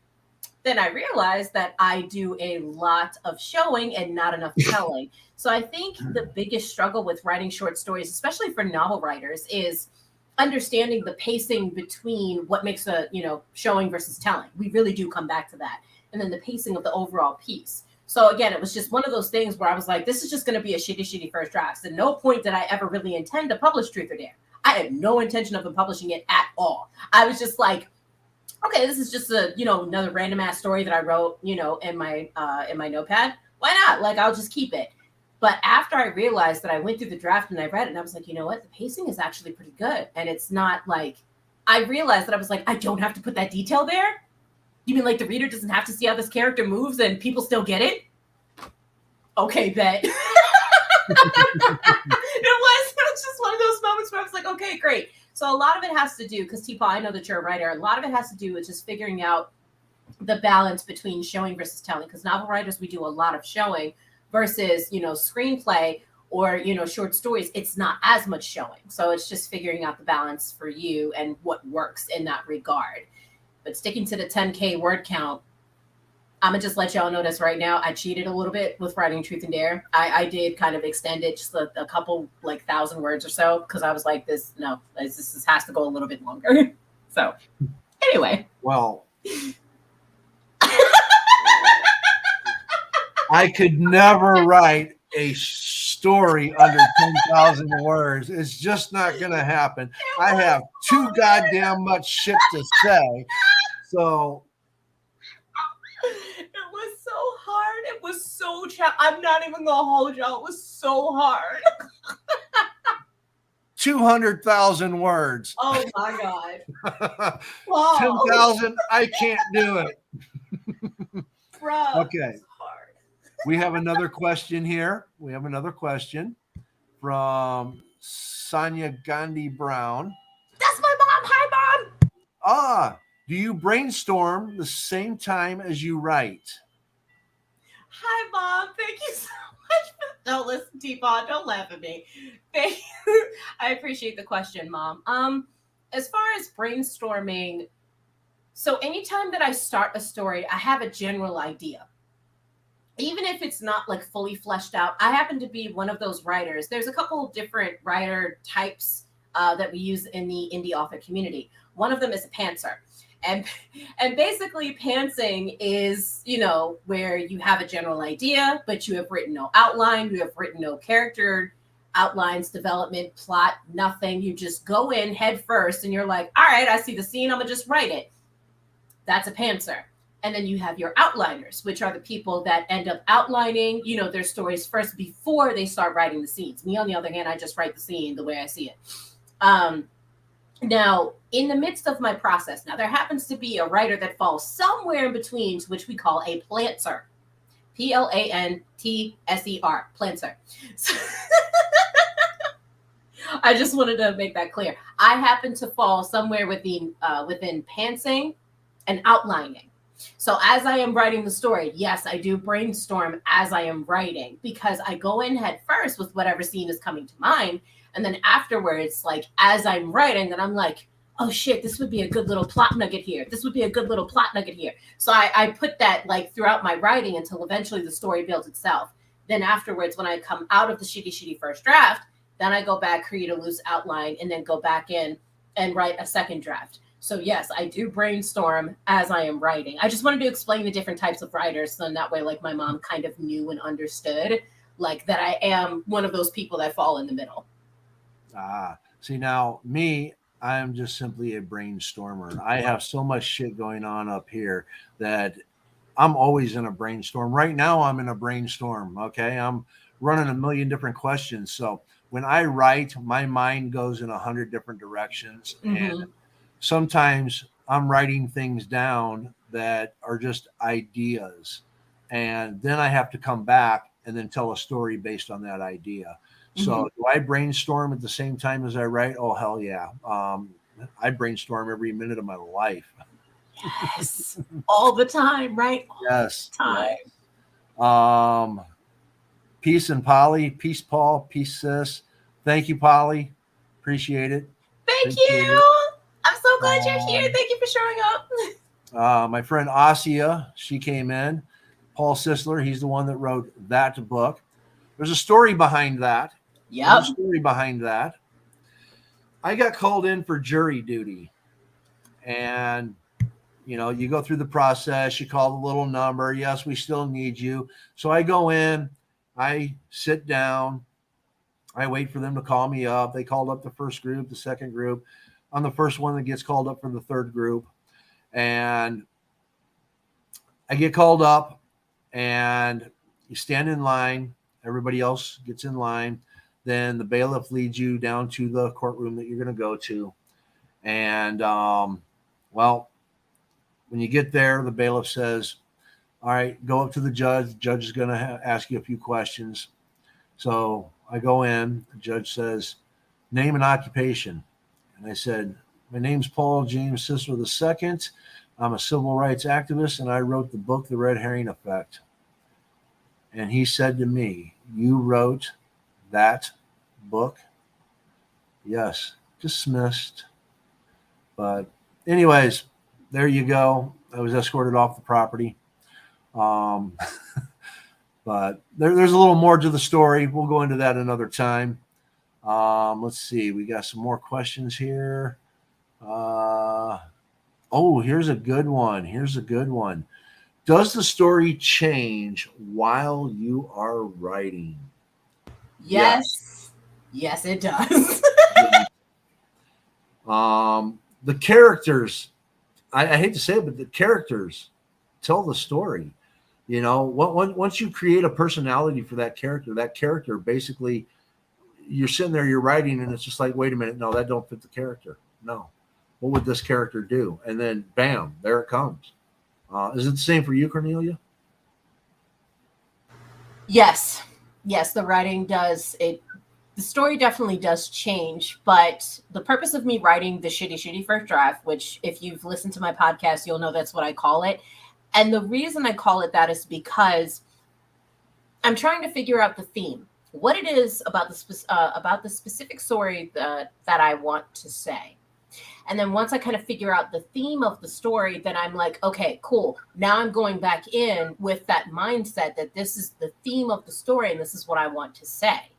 then I realized that I do a lot of showing and not enough telling. So I think the biggest struggle with writing short stories, especially for novel writers, is understanding the pacing between what makes a showing versus telling. We really do come back to that. And then the pacing of the overall piece. So again, it was just one of those things where I was like, this is just going to be a shitty first draft. At no point did I ever really intend to publish Truth or Dare. I had no intention of publishing it at all. I was just like, okay, this is just another random ass story that I wrote, in my notepad. Why not? Like, I'll just keep it. But after I realized that, I went through the draft and I read it, and I was like, you know what? The pacing is actually pretty good. And it's not like, I realized that I was like, I don't have to put that detail there. You mean like the reader doesn't have to see how this character moves and people still get it? Okay, bet. It was just one of those moments where I was like, okay, great. So a lot of it has to do, because Teepaw, I know that you're a writer, a lot of it has to do with just figuring out the balance between showing versus telling. Because novel writers, we do a lot of showing versus, screenplay or, short stories, it's not as much showing. So it's just figuring out the balance for you and what works in that regard. But sticking to the 10K word count, I'm gonna just let y'all know this right now. I cheated a little bit with writing Truth and Dare. I did kind of extend it just a couple, like 1,000 words or so, because I was like, this has to go a little bit longer. So anyway. Well, I could never write a story under 10,000 words. It's just not going to happen. I have too goddamn much shit to say. So it was so hard. It was so I'm not even gonna hold y'all. It was so hard. 200,000 words. Oh my god. Wow. 10,000. I can't do it. Bruh, okay. We have another question here. We have another question from Sonia Gandhi Brown. That's my mom. Hi, Mom. Do you brainstorm the same time as you write? Hi, Mom. Thank you so much. Don't listen, T-Paw. Don't laugh at me. Thank you. I appreciate the question, Mom. As far as brainstorming, so anytime that I start a story, I have a general idea. Even if it's not like fully fleshed out, I happen to be one of those writers. There's a couple of different writer types that we use in the indie author community. One of them is a pantser. And basically pantsing is, where you have a general idea, but you have written no outline, you have written no character outlines, development, plot, nothing. You just go in head first and you're like, all right, I see the scene, I'm gonna just write it. That's a pantser. And then you have your outliners, which are the people that end up outlining, their stories first before they start writing the scenes. Me, on the other hand, I just write the scene the way I see it. Now, in the midst of my process, now there happens to be a writer that falls somewhere in between, which we call a plantser. Plantser. Plantser. I just wanted to make that clear. I happen to fall somewhere within pantsing and outlining. So as I am writing the story, yes, I do brainstorm as I am writing, because I go in head first with whatever scene is coming to mind. And then afterwards, like as I'm writing, then I'm like, oh shit, this would be a good little plot nugget here. This would be a good little plot nugget here. So I put that like throughout my writing until eventually the story builds itself. Then afterwards, when I come out of the shitty first draft, then I go back, create a loose outline, and then go back in and write a second draft. So yes, I do brainstorm as I am writing. I just wanted to explain the different types of writers, so in that way, like my mom kind of knew and understood, like that I am one of those people that fall in the middle. See, now me, I am just simply a brainstormer. I have so much shit going on up here that I'm always in a brainstorm. Right now, I'm in a brainstorm. Okay. I'm running a million different questions. So when I write, my mind goes in 100 different directions. Mm-hmm. And sometimes I'm writing things down that are just ideas. And then I have to come back and then tell a story based on that idea. So do I brainstorm at the same time as I write? Oh, hell yeah. I brainstorm every minute of my life. Yes. All the time, right? Yes. All the time. Yes. Peace and Polly. Peace, Paul. Peace, sis. Thank you, Polly. Appreciate it. Thank you. I'm so glad you're here. Thank you for showing up. My friend Asia, she came in. Paul Sisler, he's the one that wrote that book. There's a story behind that. Yeah. There's a story behind that. I got called in for jury duty. And, you go through the process. You call the little number. Yes, we still need you. So I go in. I sit down. I wait for them to call me up. They called up the first group, the second group. I'm the first one that gets called up for the third group. And I get called up. And you stand in line. Everybody else gets in line. Then the bailiff leads you down to the courtroom that you're going to go to. And, when you get there, the bailiff says, all right, go up to the judge. The judge is going to ask you a few questions. So I go in. The judge says, name and occupation. And I said, my name's Paul James Sisler II. I'm a civil rights activist, and I wrote the book, The Red Herring Effect. And he said to me, you wrote that book. Yes, dismissed. But anyways, there you go. I was escorted off the property. Um, but there's a little more to the story. We'll go into that another time. Let's see. We got some more questions here. Here's a good one. Does the story change while you are writing? Yes. Yes, it does. The characters, I hate to say it, but the characters tell the story. You know, once you create a personality for that character basically, you're sitting there, you're writing, and it's just like, wait a minute, no, that don't fit the character. No, what would this character do? And then, bam, there it comes. Is it the same for you, Cornelia? Yes. Yes, the writing does it. The story definitely does change, but the purpose of me writing the shitty first draft, which if you've listened to my podcast, you'll know that's what I call it. And the reason I call it that is because I'm trying to figure out the theme, what it is about the specific story that I want to say. And then once I kind of figure out the theme of the story, then I'm like, okay, cool. Now I'm going back in with that mindset that this is the theme of the story and this is what I want to say.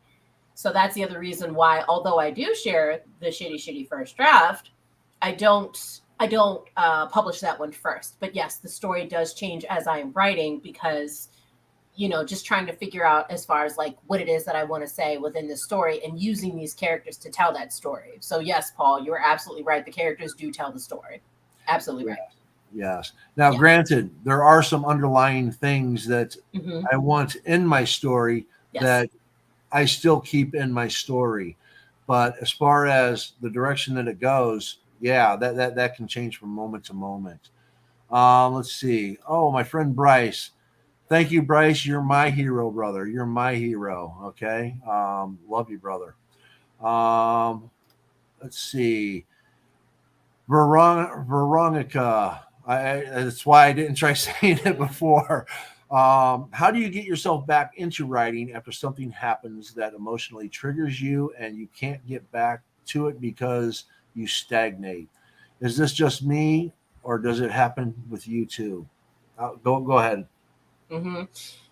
So that's the other reason why, although I do share the shitty first draft, I don't publish that one first. But yes, the story does change as I am writing because, just trying to figure out as far as like what it is that I want to say within the story and using these characters to tell that story. So yes, Paul, you're absolutely right. The characters do tell the story. Absolutely right. Yes. Now, Granted, there are some underlying things that I want in my story that I still keep in my story. But as far as the direction that it goes, that can change from moment to moment. Let's see. Oh, my friend Bryce. Thank you, Bryce. You're my hero, brother. You're my hero. Okay. Love you, brother. Let's see. Veronica. That's why I didn't try saying it before. How do you get yourself back into writing after something happens that emotionally triggers you and you can't get back to it because you stagnate? Is this just me, or does it happen with you too? Go ahead.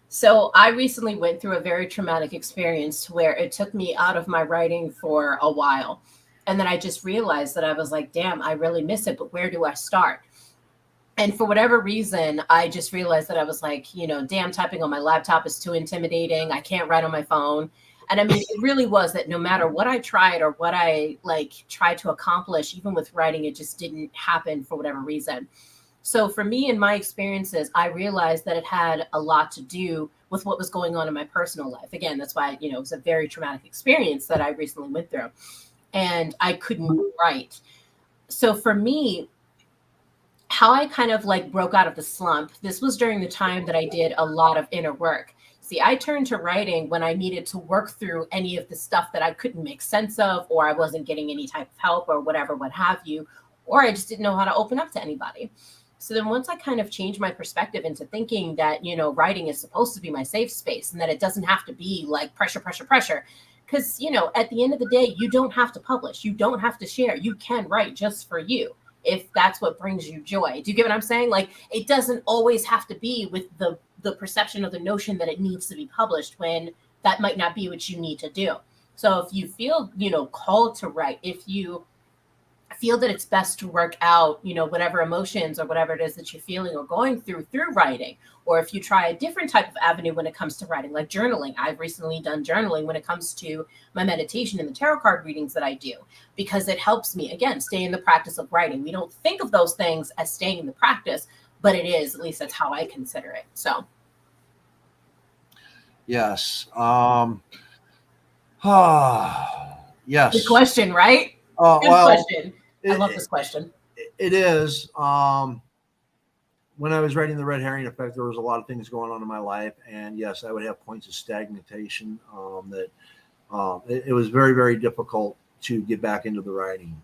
So I recently went through a very traumatic experience where it took me out of my writing for a while. And then I just realized that I was like, damn, I really miss it, but where do I start? And for whatever reason, I just realized that I was like, damn, typing on my laptop is too intimidating. I can't write on my phone. And I mean, it really was that no matter what I tried or what I tried to accomplish, even with writing, it just didn't happen for whatever reason. So for me and my experiences, I realized that it had a lot to do with what was going on in my personal life. Again, that's why, it was a very traumatic experience that I recently went through. And I couldn't write. So for me, how I kind of broke out of the slump, this was during the time that I did a lot of inner work. See, I turned to writing when I needed to work through any of the stuff that I couldn't make sense of, or I wasn't getting any type of help or whatever, what have you, or I just didn't know how to open up to anybody. So then once I kind of changed my perspective into thinking that, writing is supposed to be my safe space and that it doesn't have to be like pressure. Because, at the end of the day, you don't have to publish. You don't have to share. You can write just for you if that's what brings you joy. Do you get what I'm saying? It doesn't always have to be with the perception of the notion that it needs to be published when that might not be what you need to do. So if you feel, called to write, if you feel that it's best to work out, whatever emotions or whatever it is that you're feeling or going through writing, or if you try a different type of avenue when it comes to writing, like journaling. I've recently done journaling when it comes to my meditation and the tarot card readings that I do, because it helps me, again, stay in the practice of writing. We don't think of those things as staying in the practice, but it is, at least that's how I consider it. So. Yes. Yes. Good question, right? Good question. I love this question. It is. When I was writing The Red Herring Effect, there was a lot of things going on in my life. And yes, I would have points of stagnation it was very, very difficult to get back into the writing.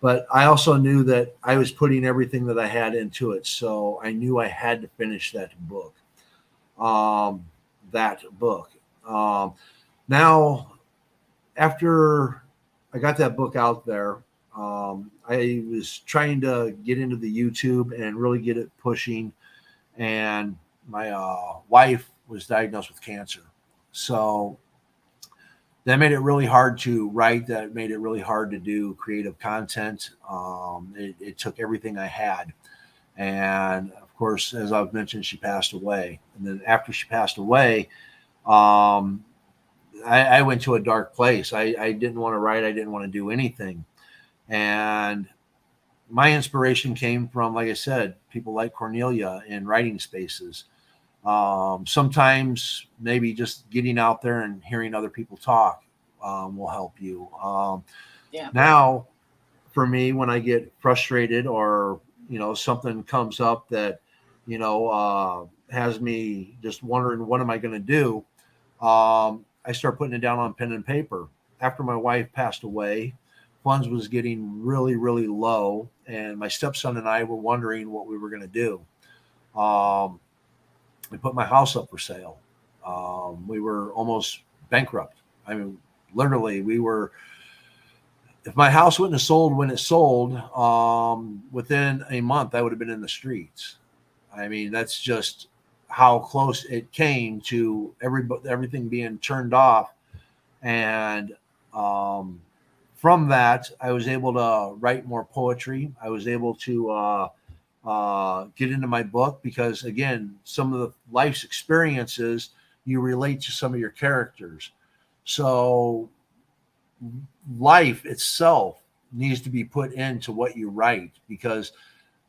But I also knew that I was putting everything that I had into it. So I knew I had to finish that book. Now, after I got that book out there, I was trying to get into the YouTube and really get it pushing. And my wife was diagnosed with cancer. So that made it really hard to write. That made it really hard to do creative content. It took everything I had. And of course, as I've mentioned, she passed away. And then after she passed away, um, I went to a dark place. I didn't want to write. I didn't want to do anything. And my inspiration came from, like I said, people like Cornelia in writing spaces. Sometimes maybe just getting out there and hearing other people talk will help you. Yeah. Now, for me, when I get frustrated or something comes up that has me just wondering what am I going to do, I start putting it down on pen and paper. After my wife passed away, funds was getting really, really low, and my stepson and I were wondering what we were going to do. Um, I put my house up for sale. We were almost bankrupt. I mean, literally, we were. If my house wouldn't have sold when it sold, within a month, I would have been in the streets. I mean, that's just how close it came to everything being turned off. And from that, I was able to write more poetry. I was able to get into my book because, again, some of the life's experiences you relate to some of your characters. So life itself needs to be put into what you write because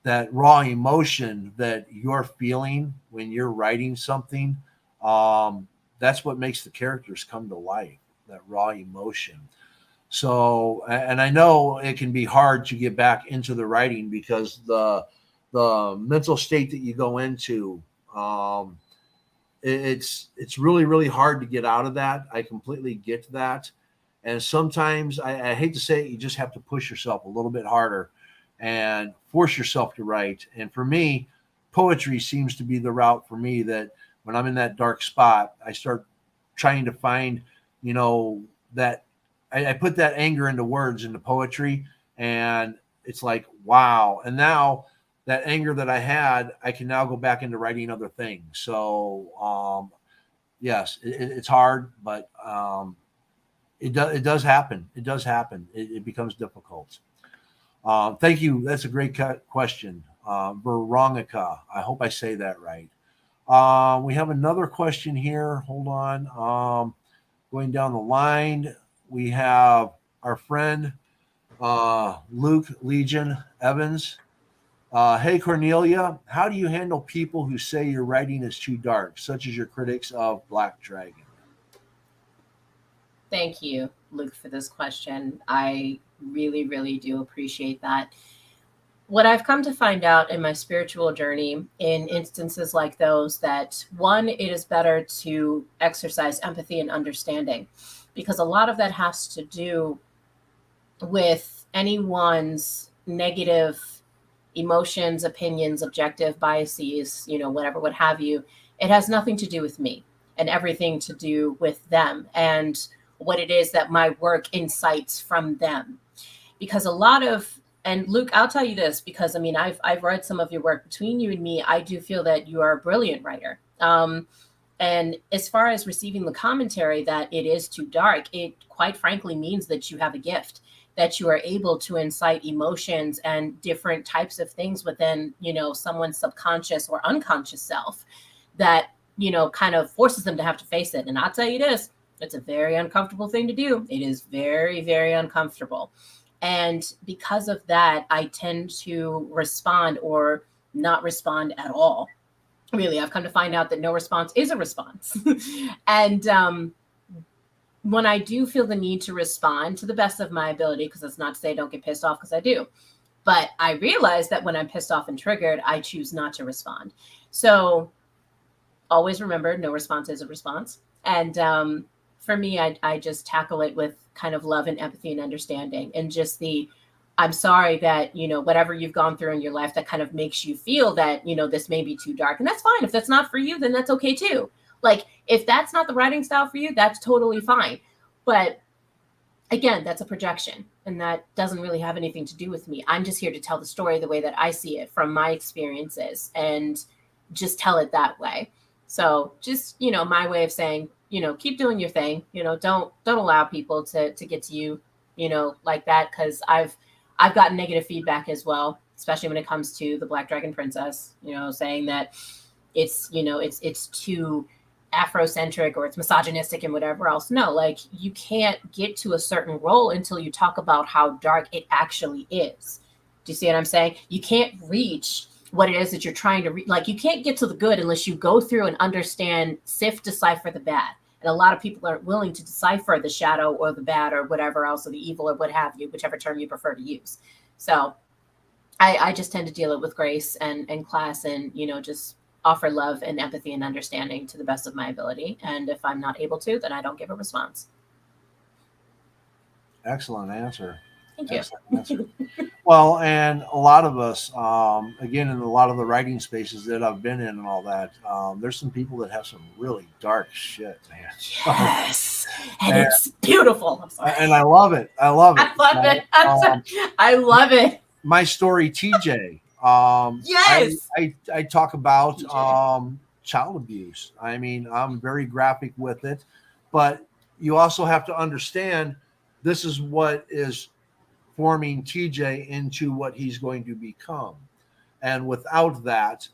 that raw emotion that you're feeling when you're writing something, that's what makes the characters come to life, that raw emotion. So, and I know it can be hard to get back into the writing because the mental state that you go into, it's really, really hard to get out of that. I completely get that. And sometimes I hate to say it, you just have to push yourself a little bit harder and force yourself to write. And for me, poetry seems to be the route for me that when I'm in that dark spot, I start trying to find, that I put that anger into words, into poetry. And it's like, wow. And now that anger that I had, I can now go back into writing other things. So, yes, it's hard, but it does happen. It does happen. It becomes difficult. Thank you. That's a great question. Veronica. I hope I say that right. We have another question here. Hold on. Going down the line, we have our friend Luke Legion Evans. Hey, Cornelia, how do you handle people who say your writing is too dark, such as your critics of Black Dragon? Thank you, Luke, for this question. I really, really do appreciate that. What I've come to find out in my spiritual journey in instances like those, that one, it is better to exercise empathy and understanding because a lot of that has to do with anyone's negative emotions, opinions, objective biases, whatever, what have you. It has nothing to do with me and everything to do with them and what it is that my work incites from them. Because a lot of, and Luke, I'll tell you this, because I mean, I've read some of your work. Between you and me, I do feel that you are a brilliant writer. And as far as receiving the commentary that it is too dark, it quite frankly means that you have a gift, that you are able to incite emotions and different types of things within, someone's subconscious or unconscious self that, kind of forces them to have to face it. And I'll tell you this, it's a very uncomfortable thing to do. It is very, very uncomfortable. And because of that, I tend to respond or not respond at all. Really, I've come to find out that no response is a response. And when I do feel the need to respond to the best of my ability, because that's not to say I don't get pissed off, because I do. But I realize that when I'm pissed off and triggered, I choose not to respond. So always remember, no response is a response. And for me, I just tackle it with kind of love and empathy and understanding, and just I'm sorry that, whatever you've gone through in your life that kind of makes you feel that, this may be too dark. And that's fine. If that's not for you, then that's okay too. Like, if that's not the writing style for you, that's totally fine. But again, that's a projection, and that doesn't really have anything to do with me. I'm just here to tell the story the way that I see it from my experiences, and just tell it that way. So just, my way of saying, keep doing your thing. Don't allow people to get to you, like that, because I've gotten negative feedback as well, especially when it comes to the Black Dragon Princess, saying that it's too Afrocentric or it's misogynistic and whatever else. No, like, you can't get to a certain role until you talk about how dark it actually is. Do you see what I'm saying? You can't reach what it is that you're trying to reach. Like, you can't get to the good unless you go through and understand, sift, decipher the bad. And a lot of people aren't willing to decipher the shadow or the bad or whatever else, or the evil or what have you, whichever term you prefer to use. So I just tend to deal it with grace and class, and, just offer love and empathy and understanding to the best of my ability. And if I'm not able to, then I don't give a response. Excellent answer. Thank you. Excellent answer. Well, and a lot of us, again, in a lot of the writing spaces that I've been in and all that, there's some people that have some really dark shit, man. Yes. And it's beautiful. I'm sorry. And I love it. I love it. I love it. My story, TJ. Yes. I talk about child abuse. I mean, I'm very graphic with it, but you also have to understand this is what is forming TJ into what he's going to become. And without that,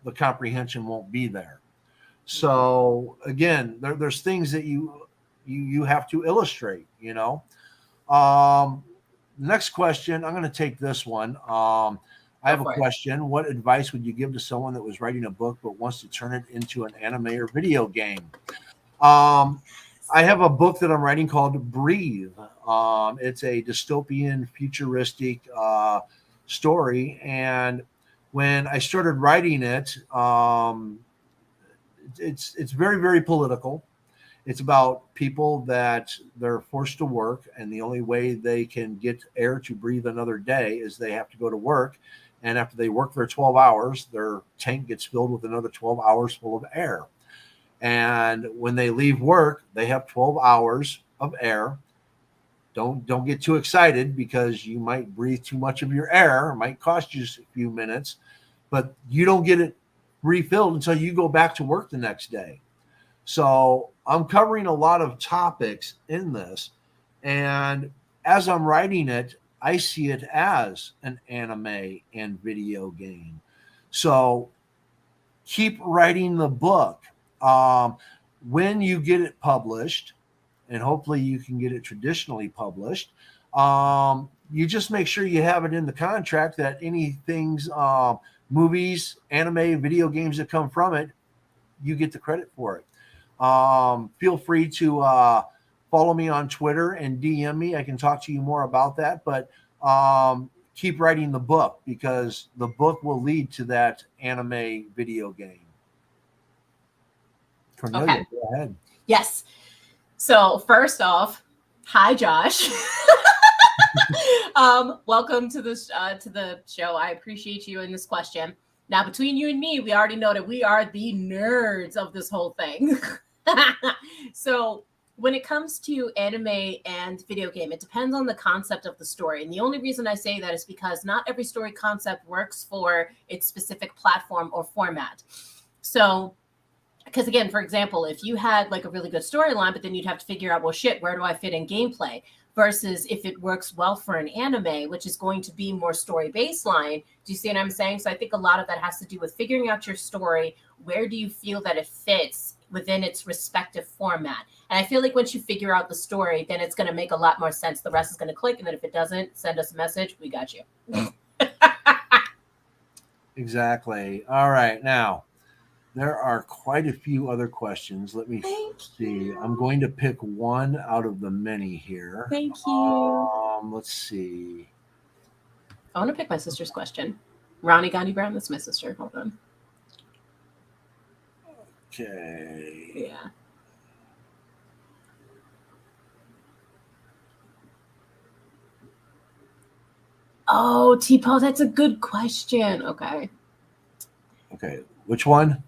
the comprehension won't be there. So again, there's things that you have to illustrate, Next question, I'm going to take this one. I have a question. What advice would you give to someone that was writing a book but wants to turn it into an anime or video game? I have a book that I'm writing called Breathe. It's a dystopian, futuristic story. And when I started writing it, it's very, very political. It's about people that they're forced to work, and the only way they can get air to breathe another day is they have to go to work. And after they work their 12 hours, their tank gets filled with another 12 hours full of air. And when they leave work, they have 12 hours of air. Don't get too excited, because you might breathe too much of your air. It might cost you a few minutes, but you don't get it refilled until you go back to work the next day. So I'm covering a lot of topics in this. And as I'm writing it, I see it as an anime and video game. So keep writing the book. When you get it published, and hopefully you can get it traditionally published, you just make sure you have it in the contract that any things, movies, anime, video games that come from it, you get the credit for it. Feel free to follow me on Twitter and DM me. I can talk to you more about that, but keep writing the book, because the book will lead to that anime video game. Kornelia, Okay. go ahead. Yes. So first off, hi, Josh. Welcome to the show. I appreciate you in this question. Now, between you and me, we already know that we are the nerds of this whole thing. So when it comes to anime and video game, it depends on the concept of the story. And the only reason I say that is because not every story concept works for its specific platform or format. So, because again, for example, if you had like a really good storyline, but then you'd have to figure out, well, shit, where do I fit in gameplay? Versus if it works well for an anime, which is going to be more story baseline. Do you see what I'm saying? So I think a lot of that has to do with figuring out your story. Where do you feel that it fits within its respective format? And I feel like once you figure out the story, then it's going to make a lot more sense. The rest is going to click. And then if it doesn't, send us a message. We got you. Exactly. All right. Now, there are quite a few other questions. Let me see. I'm going to pick one out of the many here. Thank you. Let's see. I want to pick my sister's question. Ronnie Gandhi Brown, that's my sister. Hold on. Okay. Yeah. Oh, T-Paul, that's a good question. Okay. Okay. Which one?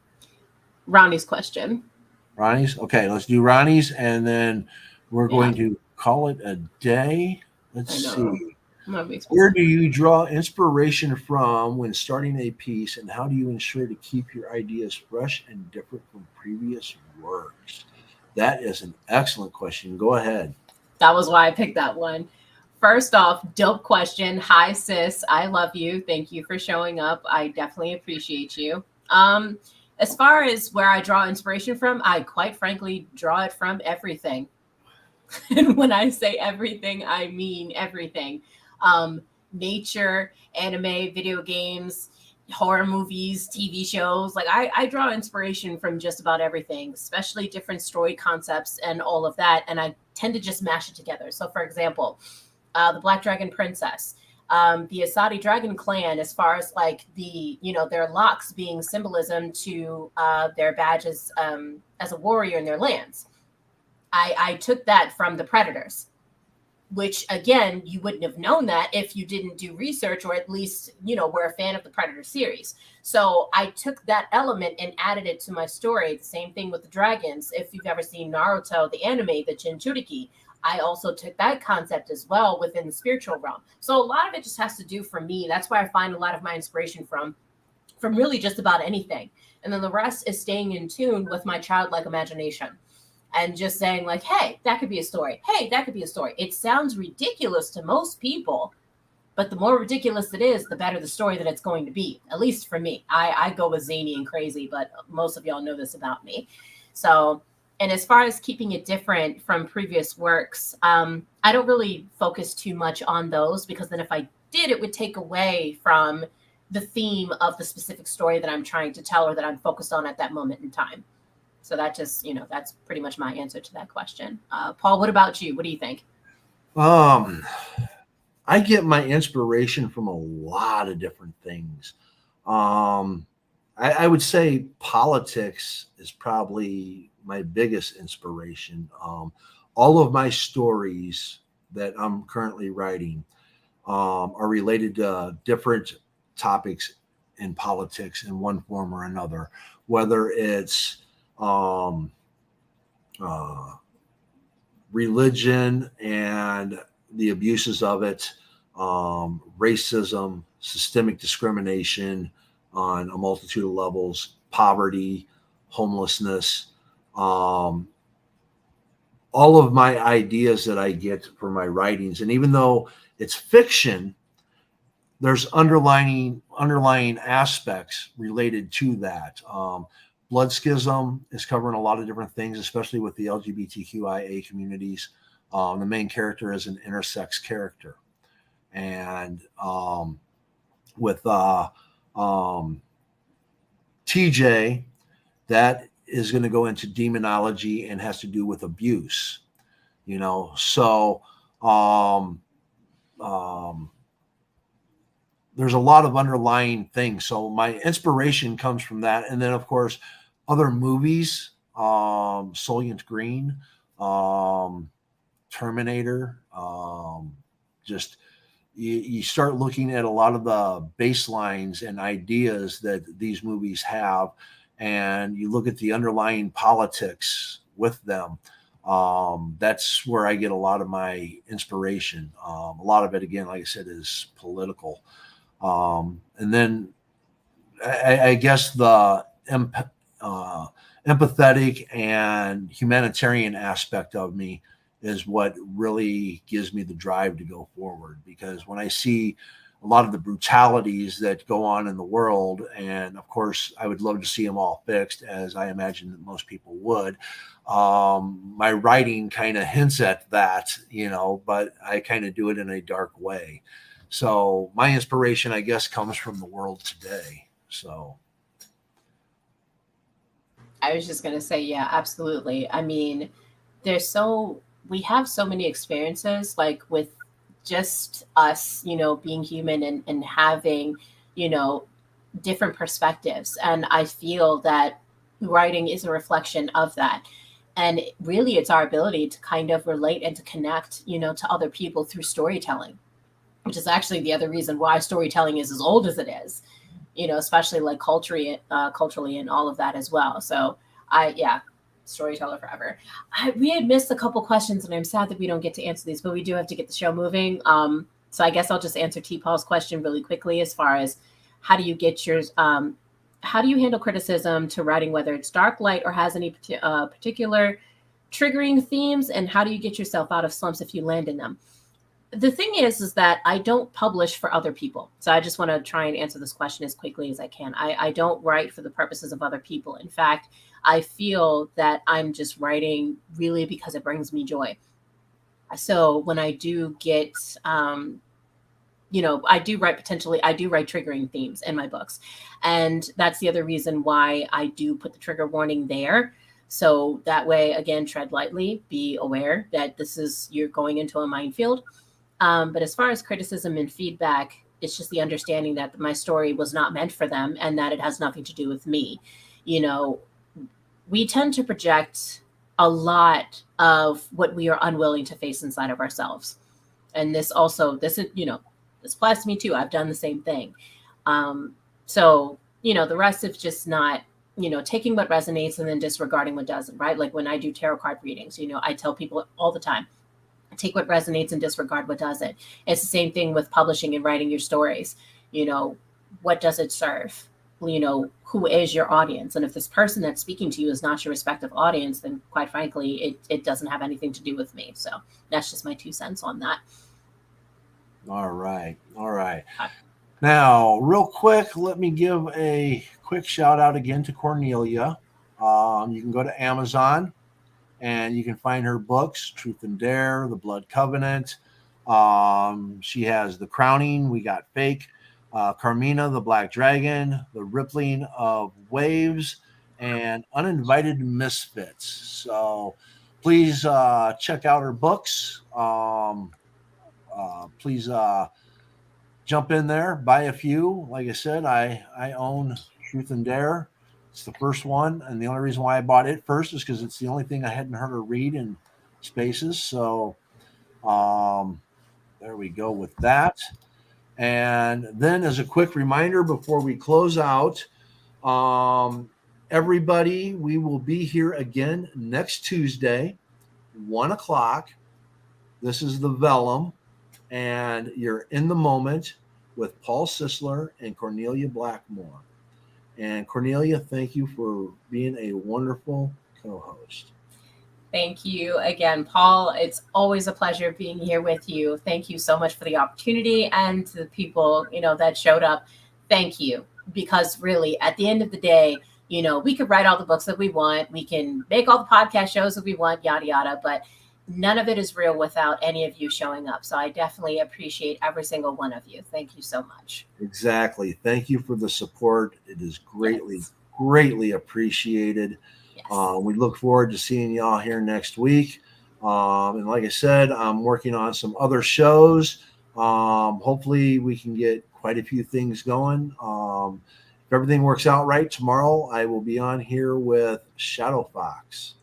Ronnie's question. Ronnie's? Okay, let's do Ronnie's, and then we're Yeah, going to call it a day. Let's I know. see. That makes me Where so do you draw inspiration from when starting a piece, and how do you ensure to keep your ideas fresh and different from previous works? That is an excellent question. Go ahead. That was why I picked that one. First off, dope question. Hi, sis. I love you. Thank you for showing up. I definitely appreciate you. As far as where I draw inspiration from, I quite frankly draw it from everything. And when I say everything, I mean everything. Um, Nature, anime, video games, horror movies, TV shows. Like I draw inspiration from just about everything, especially different story concepts and all of that. And I tend to just mash it together. So, for example, the Black Dragon Princess, the Asadi Dragon Clan, as far as like the, their locks being symbolism to their badges as a warrior in their lands. I took that from the Predators, which again, you wouldn't have known that if you didn't do research, or at least, were a fan of the Predator series. So I took that element and added it to my story. The same thing with the dragons. If you've ever seen Naruto, the anime, the Jinchuriki, I also took that concept as well within the spiritual realm. So a lot of it just has to do for me. That's where I find a lot of my inspiration from really just about anything. And then the rest is staying in tune with my childlike imagination and just saying like, hey, that could be a story. Hey, that could be a story. It sounds ridiculous to most people, but the more ridiculous it is, the better the story that it's going to be. At least for me. I go with zany and crazy, but most of y'all know this about me. So, and as far as keeping it different from previous works, I don't really focus too much on those, because then if I did, it would take away from the theme of the specific story that I'm trying to tell or that I'm focused on at that moment in time. So that just, that's pretty much my answer to that question. Paul, what about you? What do you think? Um, I get my inspiration from a lot of different things. Um, I would say politics is probably my biggest inspiration. All of my stories that I'm currently writing are related to different topics in politics in one form or another, whether it's um, uh, religion and the abuses of it, racism, systemic discrimination on a multitude of levels, poverty, homelessness. Um, all of my ideas that I get for my writings, and even though it's fiction, there's underlying aspects related to that. Blood Schism is covering a lot of different things, especially with the LGBTQIA communities. The main character is an intersex character, and with TJ, that is going to go into demonology and has to do with abuse. So um, um, there's a lot of underlying things. So my inspiration comes from that, and then of course other movies, Soylent Green, um, Terminator. Just you start looking at a lot of the baselines and ideas that these movies have, and you look at the underlying politics with them. That's where I get a lot of my inspiration. A lot of it, again, like I said, is political. And then I guess the empathetic and humanitarian aspect of me is what really gives me the drive to go forward. Because when I see a lot of the brutalities that go on in the world, and of course, I would love to see them all fixed, as I imagine that most people would. My writing kind of hints at that, but I kind of do it in a dark way. So my inspiration, I guess, comes from the world today. So I was just going to say, yeah, absolutely. I mean, we have so many experiences, like with just us, being human and having, you know, different perspectives. And I feel that writing is a reflection of that. And really, it's our ability to kind of relate and to connect, to other people through storytelling, which is actually the other reason why storytelling is as old as it is, especially like culturally and all of that as well. So yeah, storyteller forever. We had missed a couple questions, and I'm sad that we don't get to answer these, but we do have to get the show moving. So I guess I'll just answer T. Paul's question really quickly as far as how do you get yours. How do you handle criticism to writing, whether it's dark, light, or has any particular triggering themes, and how do you get yourself out of slumps if you land in them? The thing is that I don't publish for other people. So I just want to try and answer this question as quickly as I can. I don't write for the purposes of other people. In fact, I feel that I'm just writing really because it brings me joy. So when I do get, I do write triggering themes in my books. And that's the other reason why I do put the trigger warning there. So that way, again, tread lightly, be aware that you're going into a minefield. But as far as criticism and feedback, it's just the understanding that my story was not meant for them and that it has nothing to do with me. We tend to project a lot of what we are unwilling to face inside of ourselves. And this applies to me too. I've done the same thing. So the rest is just not, taking what resonates and then disregarding what doesn't, right? Like when I do tarot card readings, I tell people all the time, take what resonates and disregard what doesn't. It's the same thing with publishing and writing your stories. What does it serve? Who is your audience? And if this person that's speaking to you is not your respective audience, then quite frankly, it doesn't have anything to do with me. So that's just my 2 cents on that. All right. Now, real quick, let me give a quick shout out again to Kornelia. You can go to Amazon and you can find her books, Truth and Dare, The Blood Covenant. She has The Crowning, We Got Fake, Carmina, The Black Dragon, The Rippling of Waves, and Uninvited Misfits. So please check out her books. Please jump in there, buy a few. Like I said, I own Truth and Dare. It's the first one, and the only reason why I bought it first is because it's the only thing I hadn't heard her read in Spaces. So there we go with that. And then as a quick reminder before we close out, everybody, we will be here again next Tuesday, 1 o'clock. This is the Vellum, and you're in the moment with Paul Sisler and Kornelia Blackmore. And Kornelia, thank you for being a wonderful co-host. Thank you again, Paul. It's always a pleasure being here with you. Thank you so much for the opportunity, and to the people, that showed up. Thank you. Because really, at the end of the day, we could write all the books that we want. We can make all the podcast shows that we want, yada, yada. But none of it is real without any of you showing up. So I definitely appreciate every single one of you. Thank you so much. Exactly. Thank you for the support. It is greatly appreciated. Yes. We look forward to seeing y'all here next week. And like I said, I'm working on some other shows. Hopefully we can get quite a few things going. If everything works out right, tomorrow I will be on here with Shadow Fox.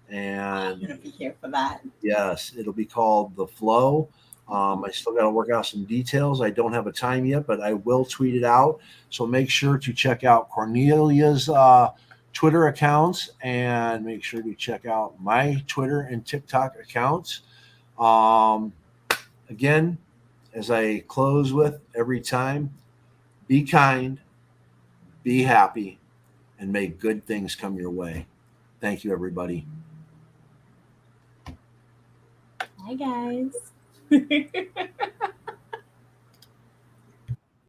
And I'm going to be here for that. Yes, it'll be called The Flow. I still got to work out some details. I don't have a time yet, but I will tweet it out. So make sure to check out Kornelia's Twitter accounts, and make sure to check out my Twitter and TikTok accounts. Again, as I close with every time, be kind, be happy, and may good things come your way. Thank you, everybody. Hi, guys.